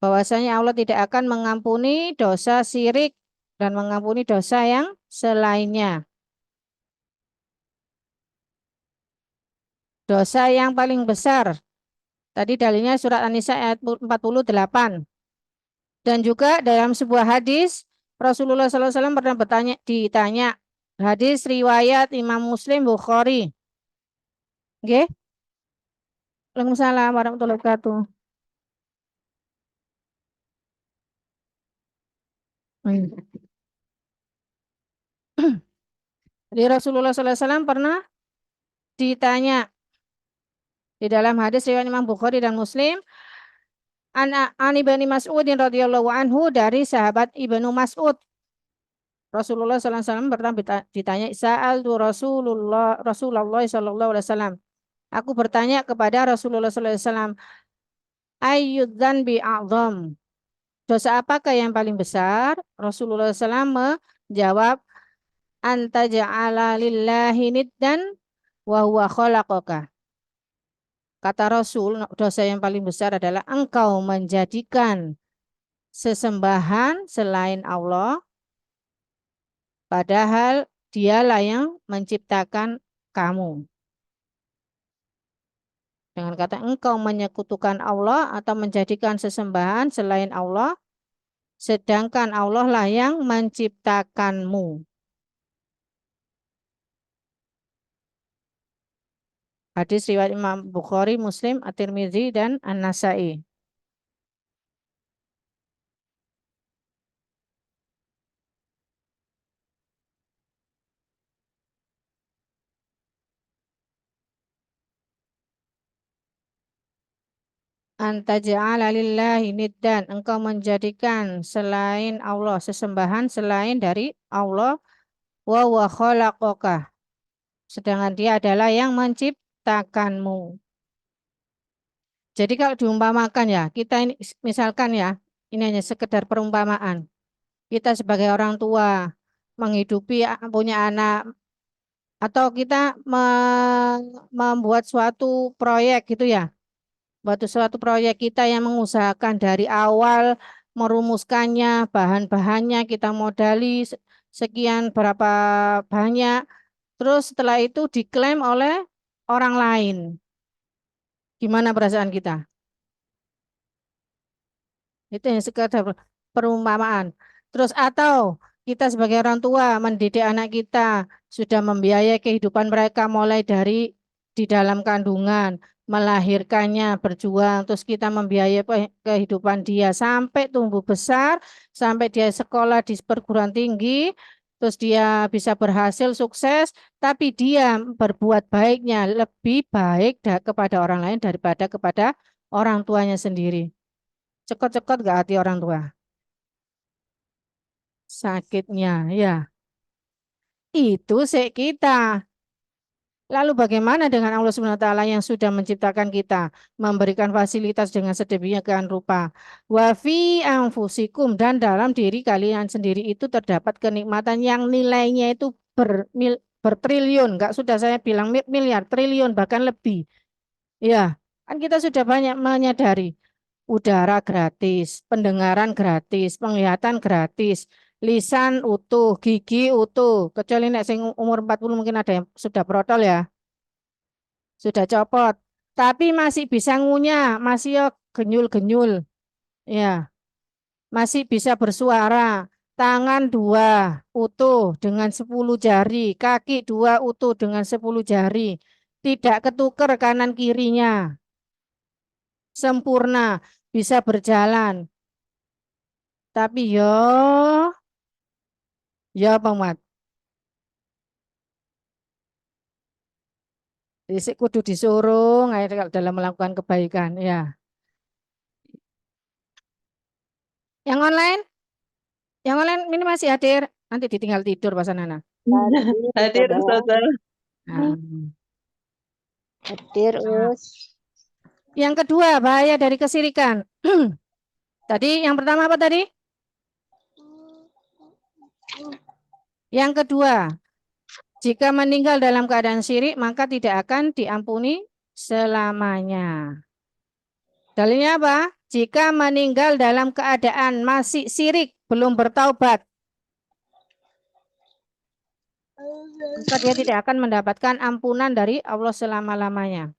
Bahwasanya Allah tidak akan mengampuni dosa syirik dan mengampuni dosa yang selainnya. Dosa yang paling besar. Tadi dalilnya surat An-Nisa ayat 48. Dan juga dalam sebuah hadis Rasulullah SAW pernah ditanya hadis riwayat Imam Muslim Bukhari. Oke? Waalaikumsalam warahmatullahi wabarakatuh. Jadi Rasulullah SAW pernah ditanya di dalam hadis riwayat Imam Bukhari dan Muslim an Ibnu Mas'udin radhiyallahu anhu dari sahabat Ibnu Mas'ud. Rasulullah SAW pernah ditanya Sa'al tu Rasulullah sallallahu alaihi wasallam. Aku bertanya kepada Rasulullah sallallahu alaihi wasallam, ayyud dzanbi a'dzam? Dosa apakah yang paling besar? Rasulullah SAW menjawab, anta ja'ala lillahi niddan wa huwa khalaqaka. Kata Rasul, dosa yang paling besar adalah engkau menjadikan sesembahan selain Allah, padahal dialah yang menciptakan kamu. Dengan kata engkau menyekutukan Allah atau menjadikan sesembahan selain Allah, sedangkan Allah lah yang menciptakanmu. Hadis riwayat Imam Bukhari, Muslim, At-Tirmidzi, dan An-Nasai. Antaja'ala lillahi niddan, engkau menjadikan selain Allah sesembahan selain dari Allah, wa huwa khalaqaka, sedangkan dia adalah yang menciptakanmu. Jadi kalau diumpamakan ya, kita ini misalkan ya, ini hanya sekedar perumpamaan. Kita sebagai orang tua menghidupi punya anak, atau kita membuat suatu proyek gitu ya. Buat suatu proyek kita yang mengusahakan dari awal merumuskannya, bahan-bahannya kita modali sekian berapa banyak, terus setelah itu diklaim oleh orang lain. Gimana perasaan kita? Itu yang sekedar perumpamaan. Terus atau kita sebagai orang tua mendidik anak kita, sudah membiayai kehidupan mereka mulai dari di dalam kandungan, melahirkannya, berjuang, terus kita membiayai kehidupan dia sampai tumbuh besar, sampai dia sekolah di perguruan tinggi, terus dia bisa berhasil sukses, tapi dia berbuat baiknya lebih baik kepada orang lain daripada kepada orang tuanya sendiri. Cekot-cekot gak hati orang tua? Sakitnya, ya. Itu sih kita. Lalu bagaimana dengan Allah Subhanahu wa taala yang sudah menciptakan kita, memberikan fasilitas dengan sedemikian rupa. Wa fi anfusikum, dan dalam diri kalian sendiri itu terdapat kenikmatan yang nilainya itu bertriliun, enggak sudah saya bilang miliar, triliun bahkan lebih. Ya, kan kita sudah banyak menyadari udara gratis, pendengaran gratis, penglihatan gratis, lisan utuh, gigi utuh. Kecuali nek sing umur 40 mungkin ada yang sudah protol ya, sudah copot. Tapi masih bisa ngunyah, masih ya genyul-genyul. Ya, masih bisa bersuara. Tangan 2 utuh dengan 10 jari, kaki 2 utuh dengan 10 jari. Tidak ketuker kanan kirinya. Sempurna, bisa berjalan. Tapi ya Pak kudu disuruh dalam melakukan kebaikan ya. Yang online? Yang online ini masih hadir. Nanti ditinggal tidur Pak Sanana. Hadir Ustazah. Nah. Hadir, Us. Yang kedua, bahaya dari kesirikan. Tadi yang pertama apa tadi? Yang kedua, jika meninggal dalam keadaan syirik, maka tidak akan diampuni selamanya. Dalilnya apa? Jika meninggal dalam keadaan masih syirik, belum bertaubat, maka dia tidak akan mendapatkan ampunan dari Allah selama-lamanya.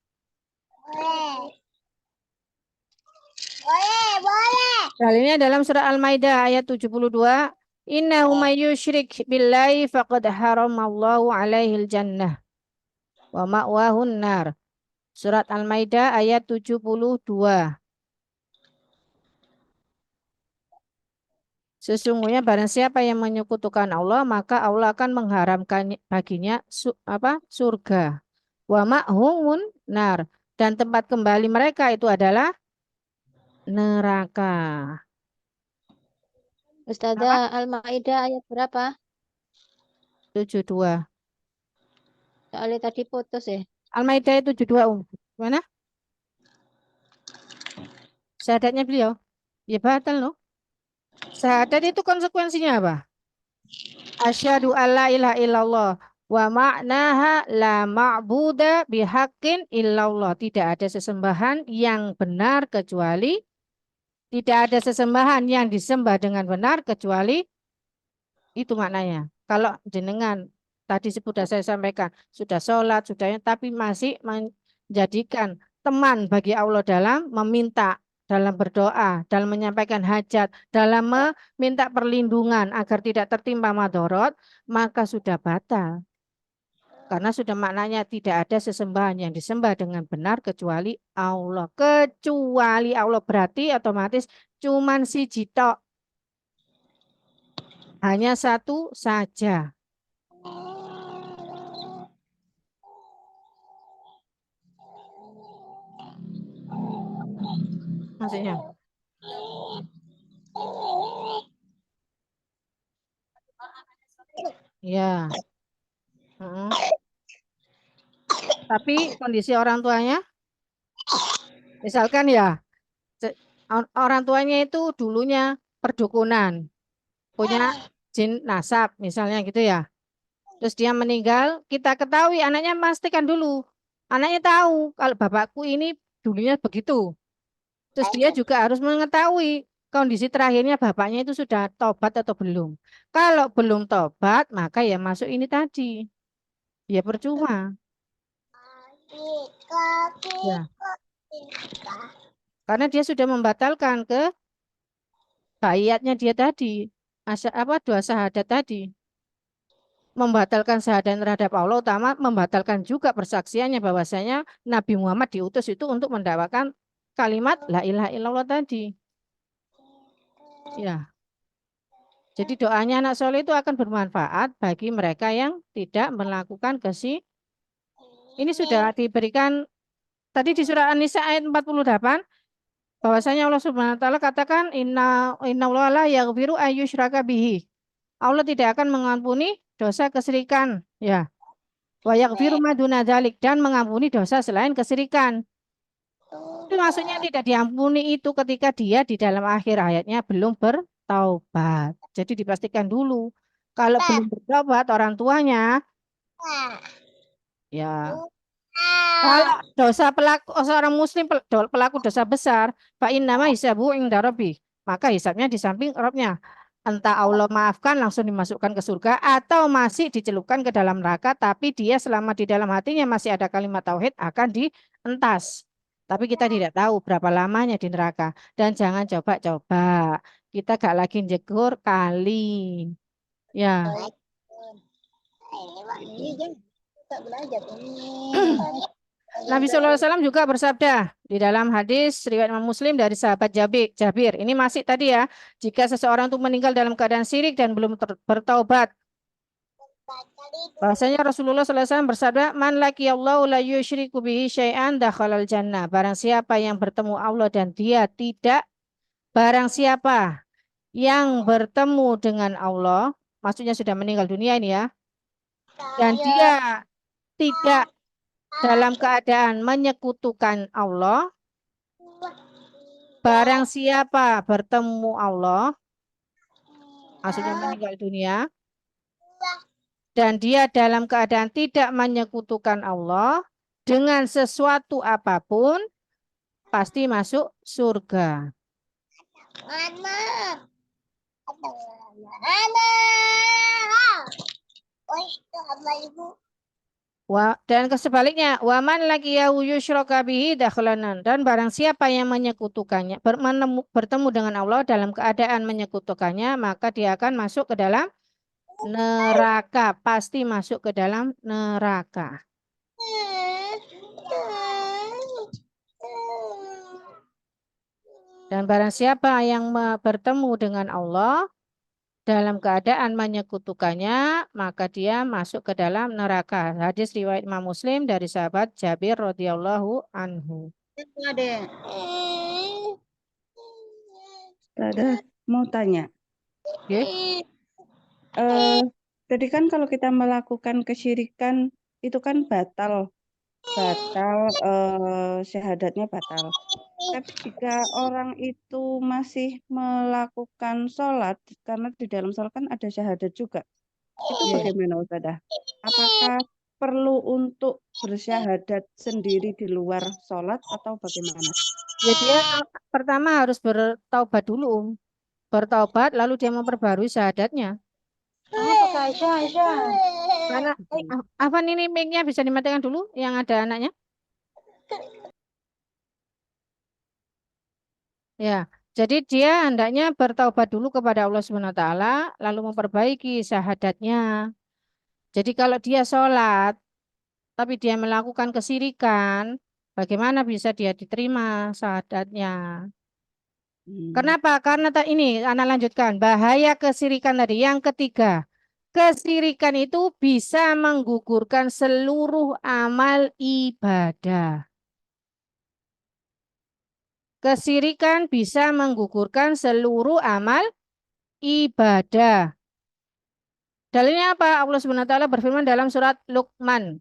Boleh. Dalilnya dalam surah Al-Maidah ayat 72, innahu may yusyrik billahi faqad haramallahu alaihil jannah wa ma'wahun nar. Surat Al-Maidah ayat 72. Sesungguhnya barang siapa yang menyekutukan Allah, maka Allah akan mengharamkan baginya surga. Wa ma'humun nar, dan tempat kembali mereka itu adalah neraka. Ustazah, Al-Maidah ayat berapa? 72. Soalnya tadi putus ya. Al-Maidah 72. Mana? Syahadatnya beliau. Ya batal loh. Syahadat itu konsekuensinya apa? Asyhadu alla ilaha illallah wa ma'naha la ma'buda bihaqqin illallah. Tidak ada sesembahan yang benar kecuali, tidak ada sesembahan yang disembah dengan benar kecuali, itu maknanya. Kalau jenengan tadi sudah saya sampaikan, sudah sholat, tapi masih menjadikan teman bagi Allah dalam meminta, dalam berdoa, dalam menyampaikan hajat, dalam meminta perlindungan agar tidak tertimpa madorot, maka sudah batal. Karena sudah maknanya tidak ada sesembahan yang disembah dengan benar kecuali Allah. Kecuali Allah berarti otomatis cuman si jitok. Hanya satu saja. maksudnya? Ya. Mm. Tapi kondisi orang tuanya, misalkan ya, orang tuanya itu dulunya perdukunan, punya jin nasab, misalnya gitu ya. Terus dia meninggal, kita ketahui anaknya pastikan dulu. Anaknya tahu kalau bapakku ini dulunya begitu. Terus dia juga harus mengetahui kondisi terakhirnya bapaknya itu sudah tobat atau belum. Kalau belum tobat, maka ya masuk ini tadi. Ya percuma. Ya, karena dia sudah membatalkan ke baiatnya dia tadi. Dua syahadat tadi. Membatalkan syahadat terhadap Allah, utama membatalkan juga persaksiannya bahwasanya Nabi Muhammad diutus itu untuk mendakwakan kalimat la ilaha illallah tadi. Ya. Jadi doanya anak soleh itu akan bermanfaat bagi mereka yang tidak melakukan Ini sudah diberikan tadi di surah An-Nisa ayat 48 bahwasanya Allah Subhanahu wa taala katakan innallaha la yaghfiru ayyushraka bihi. Allah tidak akan mengampuni dosa kesyirikan, ya. Wa yaghfiru ma duna dzalik, dan mengampuni dosa selain kesyirikan. Itu maksudnya tidak diampuni itu ketika dia di dalam akhir hayatnya belum bertaubat. Jadi dipastikan dulu kalau belum bertobat orang tuanya, ya kalau dosa pelaku seorang muslim pelaku dosa besar, fa innama hisabu inda rabbih, maka hisabnya di samping Rabbnya. Entah Allah maafkan langsung dimasukkan ke surga atau masih dicelupkan ke dalam neraka, tapi dia selama di dalam hatinya masih ada kalimat tauhid akan dientas. Tapi kita tidak tahu berapa lamanya di neraka, dan jangan coba-coba. Kita gak lagi jegur kali. Ya. Nabi SAW juga bersabda di dalam hadis riwayat Imam Muslim dari sahabat Jabir. Ini masih tadi ya, jika seseorang itu meninggal dalam keadaan syirik dan belum bertaubat. Bahasanya Rasulullah SAW bersabda, "Man laqiyallahu la yusyriku bihi syai'an dakhalal jannah." Barang siapa yang bertemu Allah dan dia tidak, barang siapa yang bertemu dengan Allah, maksudnya sudah meninggal dunia ini ya, dan dia tidak dalam keadaan menyekutukan Allah, barang siapa bertemu Allah, maksudnya meninggal dunia, dan dia dalam keadaan tidak menyekutukan Allah dengan sesuatu apapun, pasti masuk surga. Dan kesebaliknya, waman lagi yusyraka bihi dakhlanan, dan barang siapa yang menyekutukannya, bertemu dengan Allah dalam keadaan menyekutukannya, maka dia akan masuk ke dalam neraka, pasti masuk ke dalam neraka. Dan barang siapa yang bertemu dengan Allah dalam keadaan menyekutukannya, maka dia masuk ke dalam neraka. Hadis riwayat Imam Muslim dari sahabat Jabir radhiyallahu anhu. Ada mau tanya. Okay. Tadi kan kalau kita melakukan kesyirikan itu kan batal syahadatnya batal. Tapi jika orang itu masih melakukan sholat, karena di dalam sholat kan ada syahadat juga, itu bagaimana Ustazah? Apakah perlu untuk bersyahadat sendiri di luar sholat atau bagaimana? Ya dia pertama harus bertaubat dulu. Bertaubat lalu dia memperbarui syahadatnya. Karena apa ini mic-nya bisa dimatikan dulu yang ada anaknya? Ya, jadi dia hendaknya bertaubat dulu kepada Allah Subhanahu wa taala lalu memperbaiki syahadatnya. Jadi kalau dia sholat tapi dia melakukan kesyirikan, bagaimana bisa dia diterima syahadatnya? Kenapa? Karena ini Ana lanjutkan bahaya kesyirikan tadi. Yang ketiga, kesyirikan itu bisa menggugurkan seluruh amal ibadah. Kesirikan bisa menggugurkan seluruh amal ibadah. Dalilnya apa? Allah Subhanahu wa taala berfirman dalam surat Luqman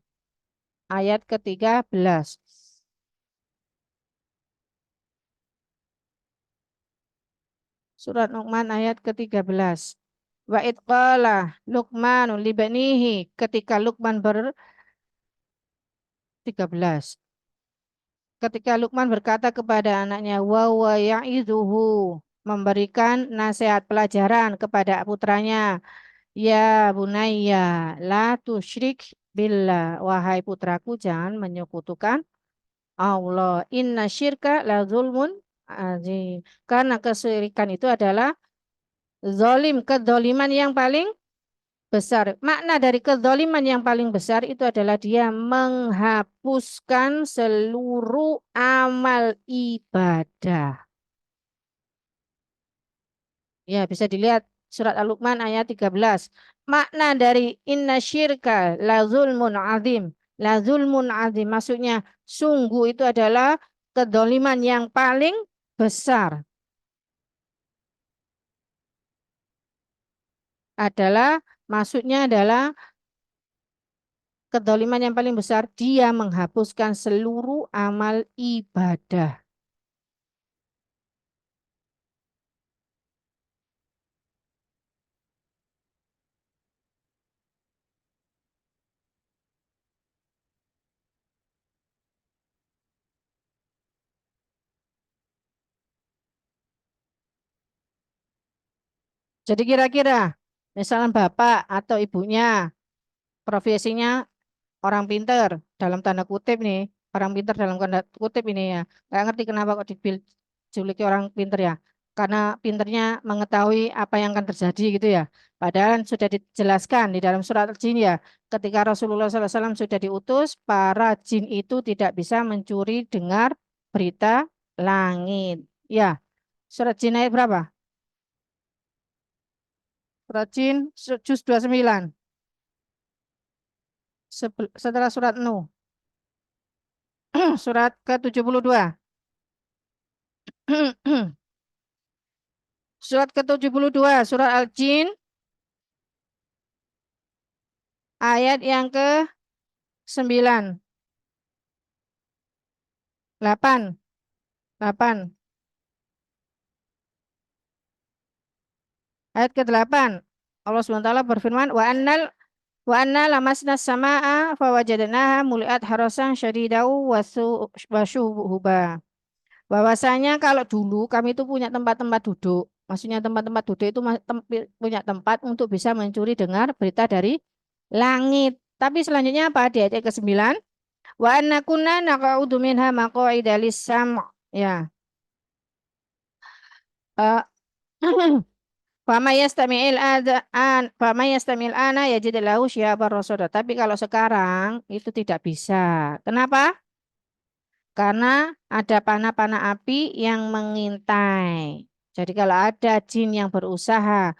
ayat ke-13. Surat Luqman ayat ke-13. Wa idqala Luqmanu libanihi, ketika Luqman 13. Ketika Luqman berkata kepada anaknya, wa wa ya'idhuhu, memberikan nasihat pelajaran kepada putranya, ya bunayya la tusyrik billah, wahai putraku jangan menyekutukan Allah. Inna syirka la zulmun azim. Karena kesyirikan itu adalah zalim, kedzaliman yang paling besar. Makna dari kezaliman yang paling besar itu adalah dia menghapuskan seluruh amal ibadah. Ya, bisa dilihat surat Al-Luqman ayat 13. Makna dari inna syirka la zulmun azim. La zulmun azim maksudnya sungguh itu adalah kezaliman yang paling besar. Maksudnya adalah kezaliman yang paling besar, dia menghapuskan seluruh amal ibadah. Jadi kira-kira, misalnya bapak atau ibunya profesinya orang pinter, dalam tanda kutip nih, orang pinter dalam tanda kutip ini ya, nggak ngerti kenapa kok dijuluki orang pinter ya, karena pinternya mengetahui apa yang akan terjadi gitu ya. Padahal sudah dijelaskan di dalam surat Al-Jin ya, ketika Rasulullah SAW sudah diutus, para jin itu tidak bisa mencuri dengar berita langit. Ya, surat Jin ayat berapa? Surat Jin juz 29. Setelah surat Nuh. Surat ke-72. Surat ke-72, surat Al-Jin, ayat yang ke-9. 8. 8. Ayat ke-8. Allah SWT berfirman, wa anna lamasna samaa fawajadnaha muliat harasan syadidau wa syuhuba. Bahwasanya kalau dulu kami itu punya tempat-tempat duduk. Maksudnya tempat-tempat duduk itu punya tempat untuk bisa mencuri dengar berita dari langit. Tapi selanjutnya apa? Di ayat ke-9. Wa anna kunna naqa'udu minha maqa'ida lis-sam'. Ya. Eh, Fama yastami'il ana yajid lahu syihaban rasada. Tapi kalau sekarang itu tidak bisa. Kenapa? Karena ada panah-panah api yang mengintai. Jadi kalau ada jin yang berusaha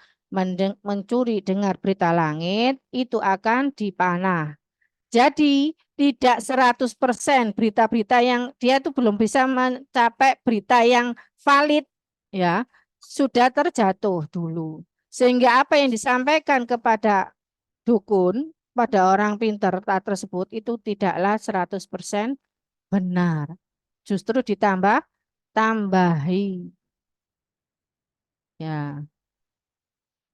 mencuri dengar berita langit, itu akan dipanah. Jadi tidak 100% berita-berita yang dia itu belum bisa mencapai berita yang valid, ya, sudah terjatuh dulu. Sehingga apa yang disampaikan kepada dukun, pada orang pintar tersebut itu tidaklah 100% benar. Justru tambahi. Ya.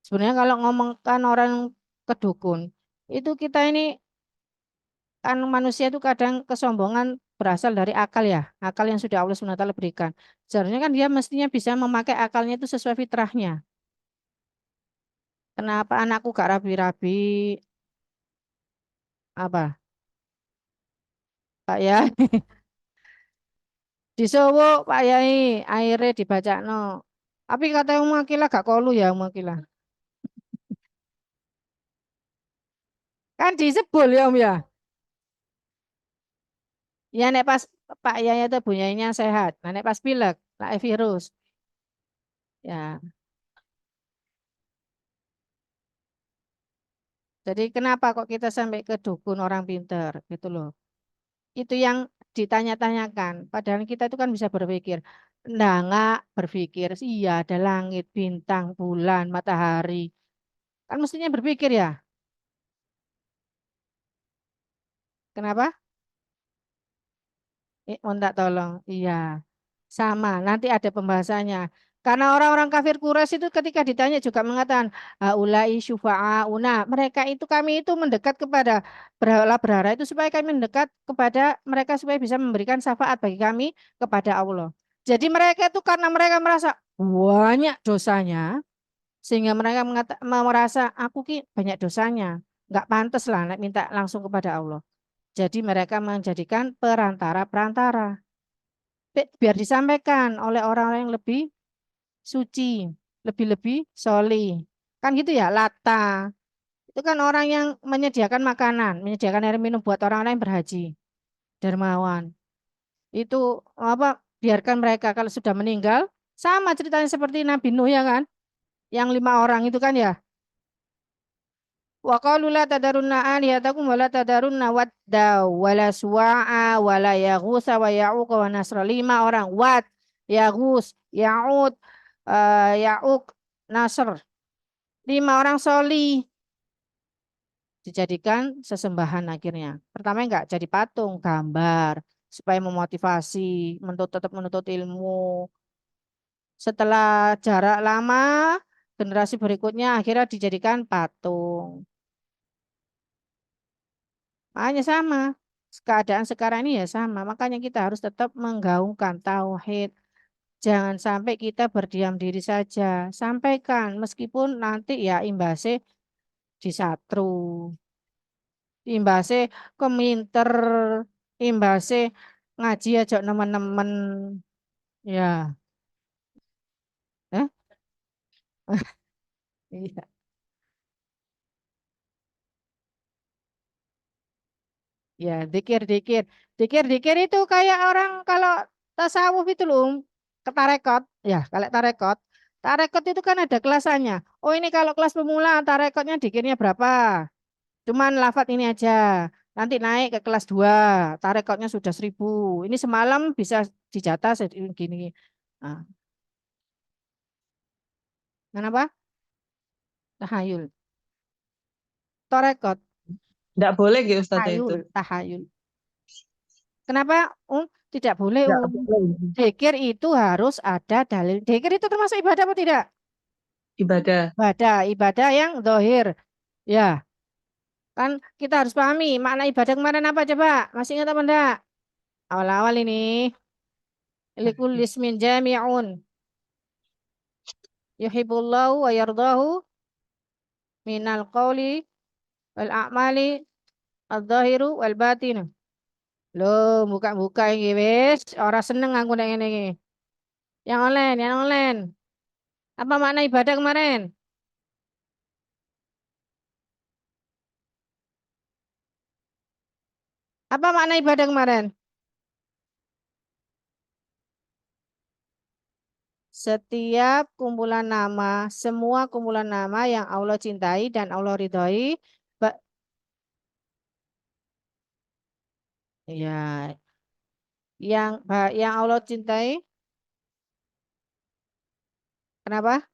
Sebenarnya kalau ngomongkan orang ke dukun, itu kita ini kan manusia itu kadang kesombongan berasal dari akal ya, akal yang sudah Allah SWT berikan. Sebenarnya kan dia mestinya bisa memakai akalnya itu sesuai fitrahnya. Kenapa anakku gak rapi-rapi? Apa? Pak ya, disuwuk Pak Yai, airnya dibaca no. Tapi kata Umakila gak kolu ya Umakila. Kan disebul ya Om ya. Ya nek pas Pak Yai itu bunyainya sehat. Nah, nek pas pilek, lah virus. Ya. Jadi kenapa kok kita sampai ke dukun orang pinter gitu loh. Itu yang ditanya-tanyakan. Padahal kita itu kan bisa berpikir. Nggak berpikir. Iya, ada langit, bintang, bulan, matahari. Kan mestinya berpikir ya. Kenapa? Minta tolong. Iya, sama. Nanti ada pembahasannya. Karena orang-orang kafir Quraisy itu ketika ditanya juga mengatakan, haulai syufa'auna. Mereka itu kami itu mendekat kepada berhala-berhala itu supaya kami mendekat kepada mereka supaya bisa memberikan syafaat bagi kami kepada Allah. Jadi mereka itu karena mereka merasa banyak dosanya, sehingga mereka merasa aku ki banyak dosanya, nggak pantas lah minta langsung kepada Allah. Jadi mereka menjadikan perantara-perantara biar disampaikan oleh orang-orang yang lebih suci, lebih-lebih soli. Kan gitu ya, Lata. Itu kan orang yang menyediakan makanan, menyediakan air minum buat orang-orang yang berhaji, dermawan. Itu apa? Biarkan mereka kalau sudah meninggal, sama ceritanya seperti Nabi Nuh ya kan, yang 5 orang itu kan ya. Wa qalu la tadarunna alihatakum wa la tadarunna wadda wa la suwa'a wa la yaghutsa wa ya'uq wa nasra. 5 orang. Wad, Yaghus, Ya'ud, Ya'uq, Nasr. 5 orang soli dijadikan sesembahan akhirnya. Pertama enggak jadi patung, gambar supaya memotivasi, tetap menuntut ilmu. Setelah jarak lama, generasi berikutnya akhirnya dijadikan patung. Makanya sama. Keadaan sekarang ini ya sama. Makanya kita harus tetap menggaungkan tauhid. Jangan sampai kita berdiam diri saja. Sampaikan meskipun nanti ya imbasnya disatru, imbasnya keminter, imbasnya ngaji aja nemen-nemen. Ya, eh? Iya. Ya, dikir-dikir. Dikir-dikir itu kayak orang kalau tasawuf itu loh, ke tarekot. Ya, kalau tarekot. Tarekot itu kan ada kelasannya. Oh ini kalau kelas pemula tarekotnya dikirnya berapa? Cuman lafat ini aja. Nanti naik ke kelas 2. Tarekotnya sudah 1.000. Ini semalam bisa dijatah gini. Nah, kenapa? Tahayul. Tarekot. Nggak boleh gitu Ustazah itu. Tahayul. Tahayul. Kenapa? Tidak boleh. Nggak boleh. Dzikir itu harus ada dalil. Dzikir itu termasuk ibadah apa tidak? Ibadah. Ibadah yang dohir. Ya, kan kita harus pahami makna ibadah kemarin apa coba? Masih ingat apa enggak? Awal-awal ini. Likul ismin jami'un. Yuhibbullahu wa yardahu minal qawli wal a'mali al-zahiru wal batinu. Loh, buka-buka ini wis. Orang seneng aku nek ngene iki. Yang online, yang online. Apa makna ibadah kemarin? Apa makna ibadah kemarin? Setiap kumpulan nama, semua kumpulan nama yang Allah cintai dan Allah ridhoi, ya, yang Allah cintai, kenapa?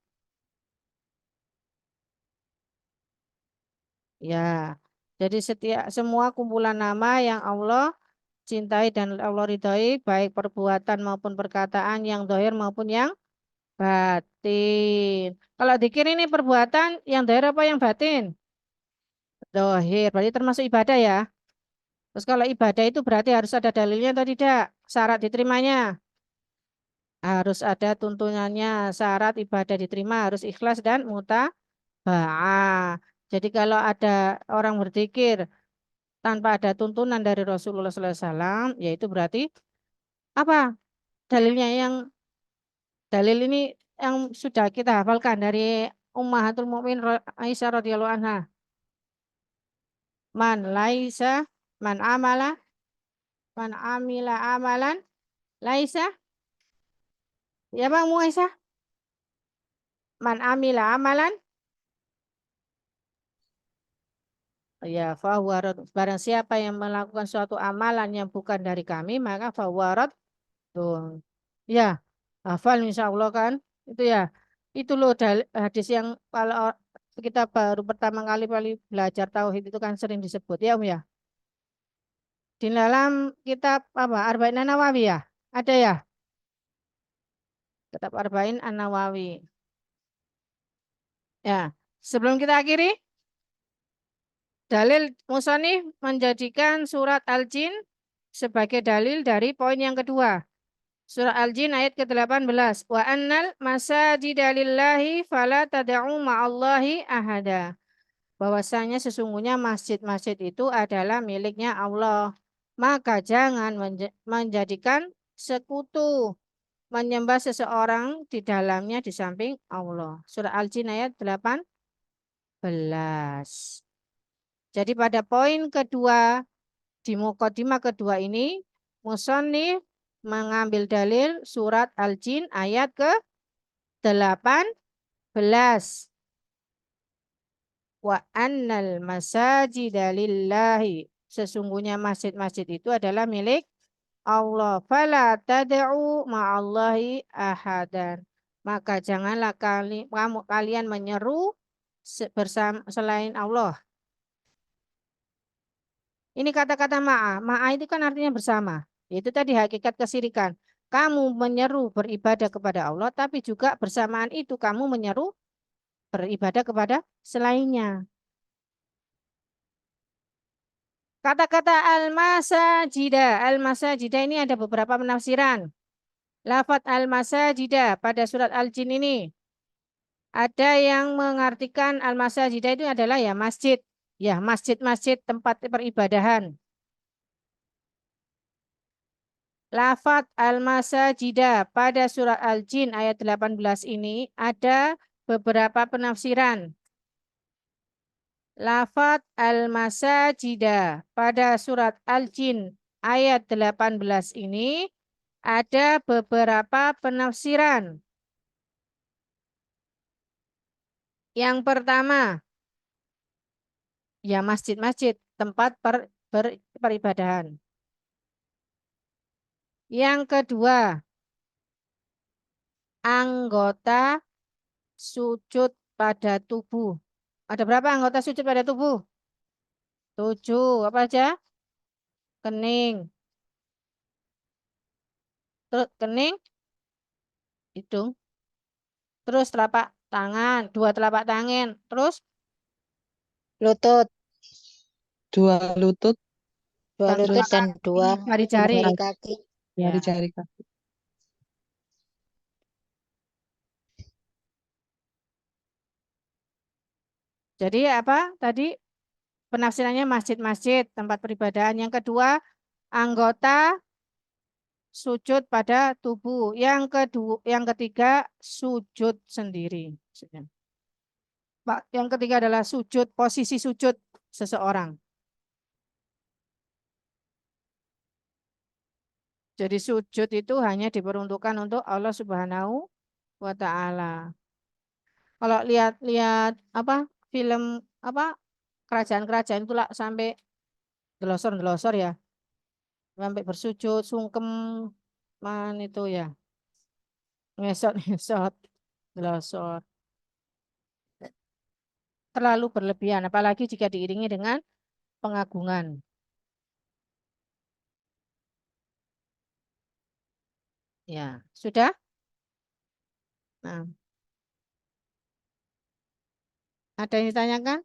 Ya, jadi setiap semua kumpulan nama yang Allah cintai dan Allah ridhoi, baik perbuatan maupun perkataan yang dohir maupun yang batin. Kalau dikir ini perbuatan yang dohir apa yang batin? Dohir, berarti termasuk ibadah ya. Terus kalau ibadah itu berarti harus ada dalilnya atau tidak? Syarat diterimanya. Harus ada tuntunannya. Syarat ibadah diterima harus ikhlas dan mutaba'ah. Jadi kalau ada orang berzikir tanpa ada tuntunan dari Rasulullah SAW, yaitu berarti apa? Dalilnya dalil ini yang sudah kita hafalkan dari Ummahatul Mukmin Aisyah radhiyallahu anha. Man laisa man amala man amila amalan laisa, ya Bang Aisyah, man amila amalan, ya fahuwa barang siapa yang melakukan suatu amalan yang bukan dari kami maka fahuwa raddun. Ya, Hafal insya Allah kan? Itu ya. Itu loh hadis yang kalau kita baru pertama kali belajar tauhid itu kan sering disebut ya ya. Di dalam kitab apa Arba'in An-Nawawi ya? Ada ya? Kitab Arba'in An-Nawawi. Ya. Sebelum kita akhiri, dalil musannif menjadikan surat Al-Jin sebagai dalil dari poin yang kedua. Surah Al-Jin ayat ke-18. Wa annal masajida lillahi fala tad'u ma'allahi ahada. Bahwasanya sesungguhnya masjid-masjid itu adalah miliknya Allah. Maka jangan menjadikan sekutu menyembah seseorang di dalamnya di samping Allah. Surah Al-Jin ayat 18. Jadi pada poin kedua di mukadimah kedua ini musannif mengambil dalil surat Al-Jin ayat ke-18. Wa annal masajida lillahi. Sesungguhnya masjid-masjid itu adalah milik Allah. Fala tad'u ma'allahi ahadan. Maka janganlah kalian menyeru bersama selain Allah. Ini kata-kata ma'a. Ma'a itu kan artinya bersama. Itu tadi hakikat kesyirikan. Kamu menyeru beribadah kepada Allah, tapi juga bersamaan itu kamu menyeru beribadah kepada selainnya. Kata-kata al-masajida. Al-masajida ini ada beberapa penafsiran. Lafaz al-masajida pada surat Al-Jin ini. Ada yang mengartikan al-masajida itu adalah ya masjid. Ya masjid-masjid tempat peribadahan. Lafaz al-masajida pada surat Al-Jin ayat 18 ini ada beberapa penafsiran. Lafaz al-masajida pada surat Al-Jin ayat 18 ini ada beberapa penafsiran. Yang pertama, ya masjid-masjid tempat peribadahan. Yang kedua, anggota sujud pada tubuh. Ada berapa anggota sujud pada tubuh? 7. Apa aja? Kening. Terus kening, hidung. Terus telapak tangan, 2 telapak tangan. Terus Lutut, 2 lutut, 2 tangga lutut dan 2 jari-jari. kaki. Ya. jari-jari kaki. Jadi apa tadi penafsirannya masjid-masjid tempat peribadahan. Yang kedua, anggota sujud pada tubuh. Yang ketiga, sujud sendiri. Yang ketiga adalah sujud, posisi sujud seseorang. Jadi sujud itu hanya diperuntukkan untuk Allah Subhanahu wa Ta'ala. Kalau lihat apa film apa kerajaan-kerajaan itu lah sampai delosor-delosor ya. Sampai bersujud, sungkem itu ya. Ngesot-ngesot, delosor. Terlalu berlebihan, apalagi jika diiringi dengan pengagungan. Ya, sudah? Nah, ada yang ditanyakan?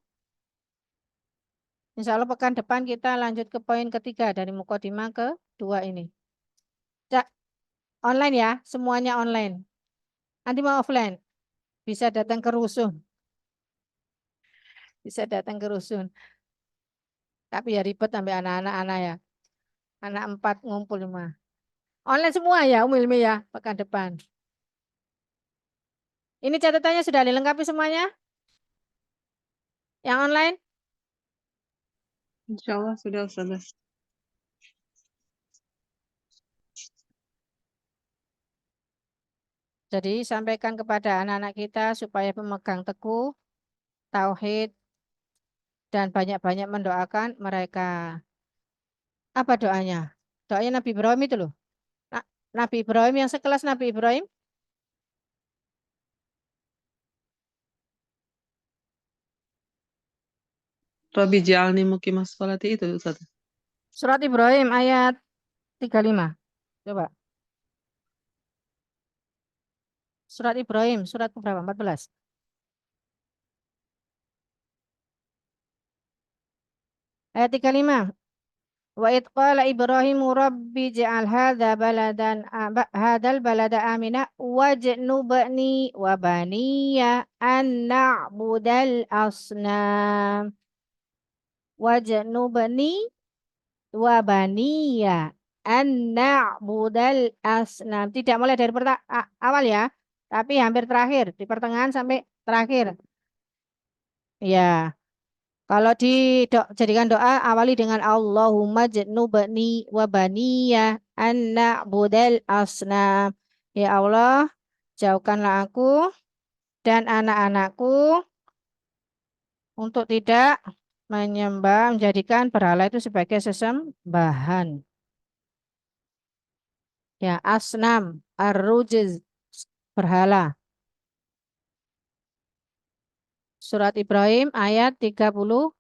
Insya Allah pekan depan kita lanjut ke poin ketiga dari mukadimah kedua ini. Online ya, semuanya online. Nanti mau offline, bisa datang ke rusun. Bisa datang ke rusun. Tapi ya ribet sampai anak-anak ya. Anak 4 ngumpul 5. Online semua ya, Ilmi ya, pekan depan. Ini catatannya sudah dilengkapi semuanya? Yang online? Insya Allah sudah Ustazah. Jadi sampaikan kepada anak-anak kita supaya pemegang teguh tauhid dan banyak-banyak mendoakan mereka. Apa doanya? Doanya Nabi Ibrahim itu loh. Nabi Ibrahim yang sekelas Nabi Ibrahim Rabbi ja'alni muqimas sholati itu Ustaz. Surat Ibrahim ayat 35. Coba. Surat Ibrahim, surat berapa? 14. Ayat 35. Wa id qala Ibrahimu rabbi ja'al hadzal balada amina wajnubni wa baniya an na'budal asnam. Wajnubni wa baniya an na'budal asnam. Tidak mulai dari awal ya, tapi hampir terakhir, di pertengahan sampai terakhir. Ya. Kalau jadikan doa awali dengan Allahumma jnubni wa baniya an na'budal asnam. Ya Allah, jauhkanlah aku dan anak-anakku untuk tidak menjadikan berhala itu sebagai sesembahan. Ya, asnam, ar-rujz, berhala. Surat Ibrahim ayat 35.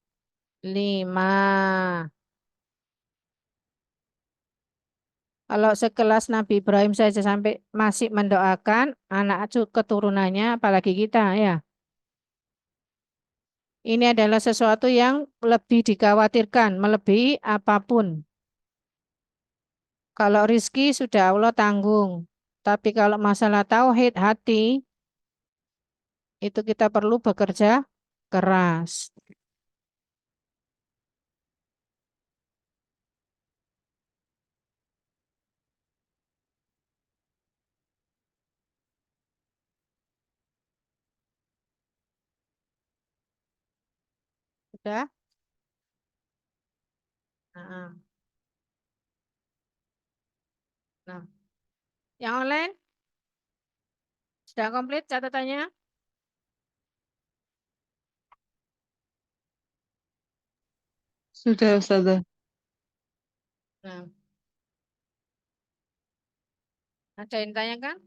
Kalau sekelas Nabi Ibrahim saja sampai masih mendoakan anak keturunannya, apalagi kita ya. Ini adalah sesuatu yang lebih dikhawatirkan, melebihi apapun. Kalau rizki sudah Allah tanggung. Tapi kalau masalah tauhid hati, itu kita perlu bekerja keras. Sudah? Nah, nah. Yang online sudah komplit catatannya? Sudah Ustazah. Nah. Ada yang tanyakan?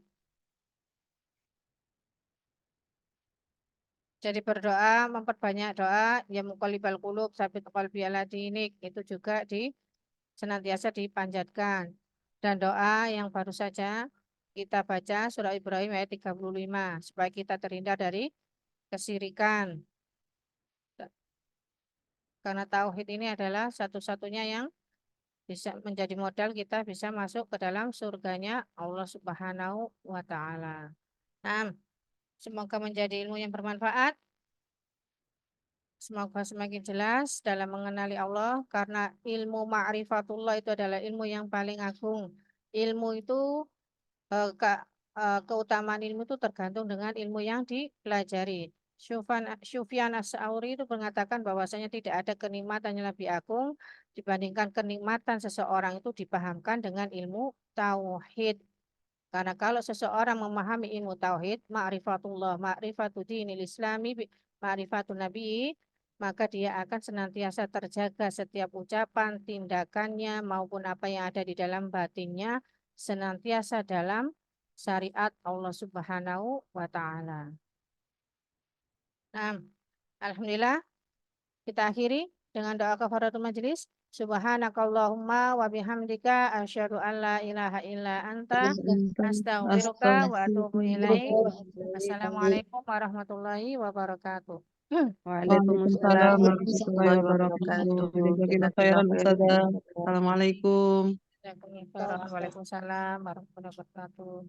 Jadi berdoa, memperbanyak doa, ya muqallibal qulub, sabit qalbi ala dinik, itu juga senantiasa dipanjatkan. Dan doa yang baru saja kita baca surah Ibrahim ayat 35, supaya kita terhindar dari kesyirikan. Karena tauhid ini adalah satu-satunya yang bisa menjadi modal kita bisa masuk ke dalam surganya Allah Subhanahu wa Ta'ala. Nah, semoga menjadi ilmu yang bermanfaat. Semoga semakin jelas dalam mengenali Allah, karena ilmu ma'rifatullah itu adalah ilmu yang paling agung. Ilmu itu keutamaan ilmu itu tergantung dengan ilmu yang dipelajari. Sufyan As-Sa'uri itu mengatakan bahwasanya tidak ada kenikmatan yang lebih agung dibandingkan kenikmatan seseorang itu dipahamkan dengan ilmu tauhid. Karena kalau seseorang memahami ilmu tauhid, ma'rifatullah, ma'rifatu dinil islami, ma'rifatun nabi, maka dia akan senantiasa terjaga setiap ucapan, tindakannya, maupun apa yang ada di dalam batinnya, senantiasa dalam syariat Allah Subhanahu wa Ta'ala. Nah, alhamdulillah kita akhiri dengan doa kafaratul majelis. Subhanakallahumma wa bihamdika asyhadu an la ilaha illa anta astaghfiruka wa atubu ilaik. Assalamualaikum warahmatullahi wabarakatuh. Waalaikumsalam Waalaikumsalam warahmatullahi wabarakatuh. Jazakallahu khairan Ustazah. Assalamualaikum. Waalaikumsalam warahmatullahi wabarakatuh.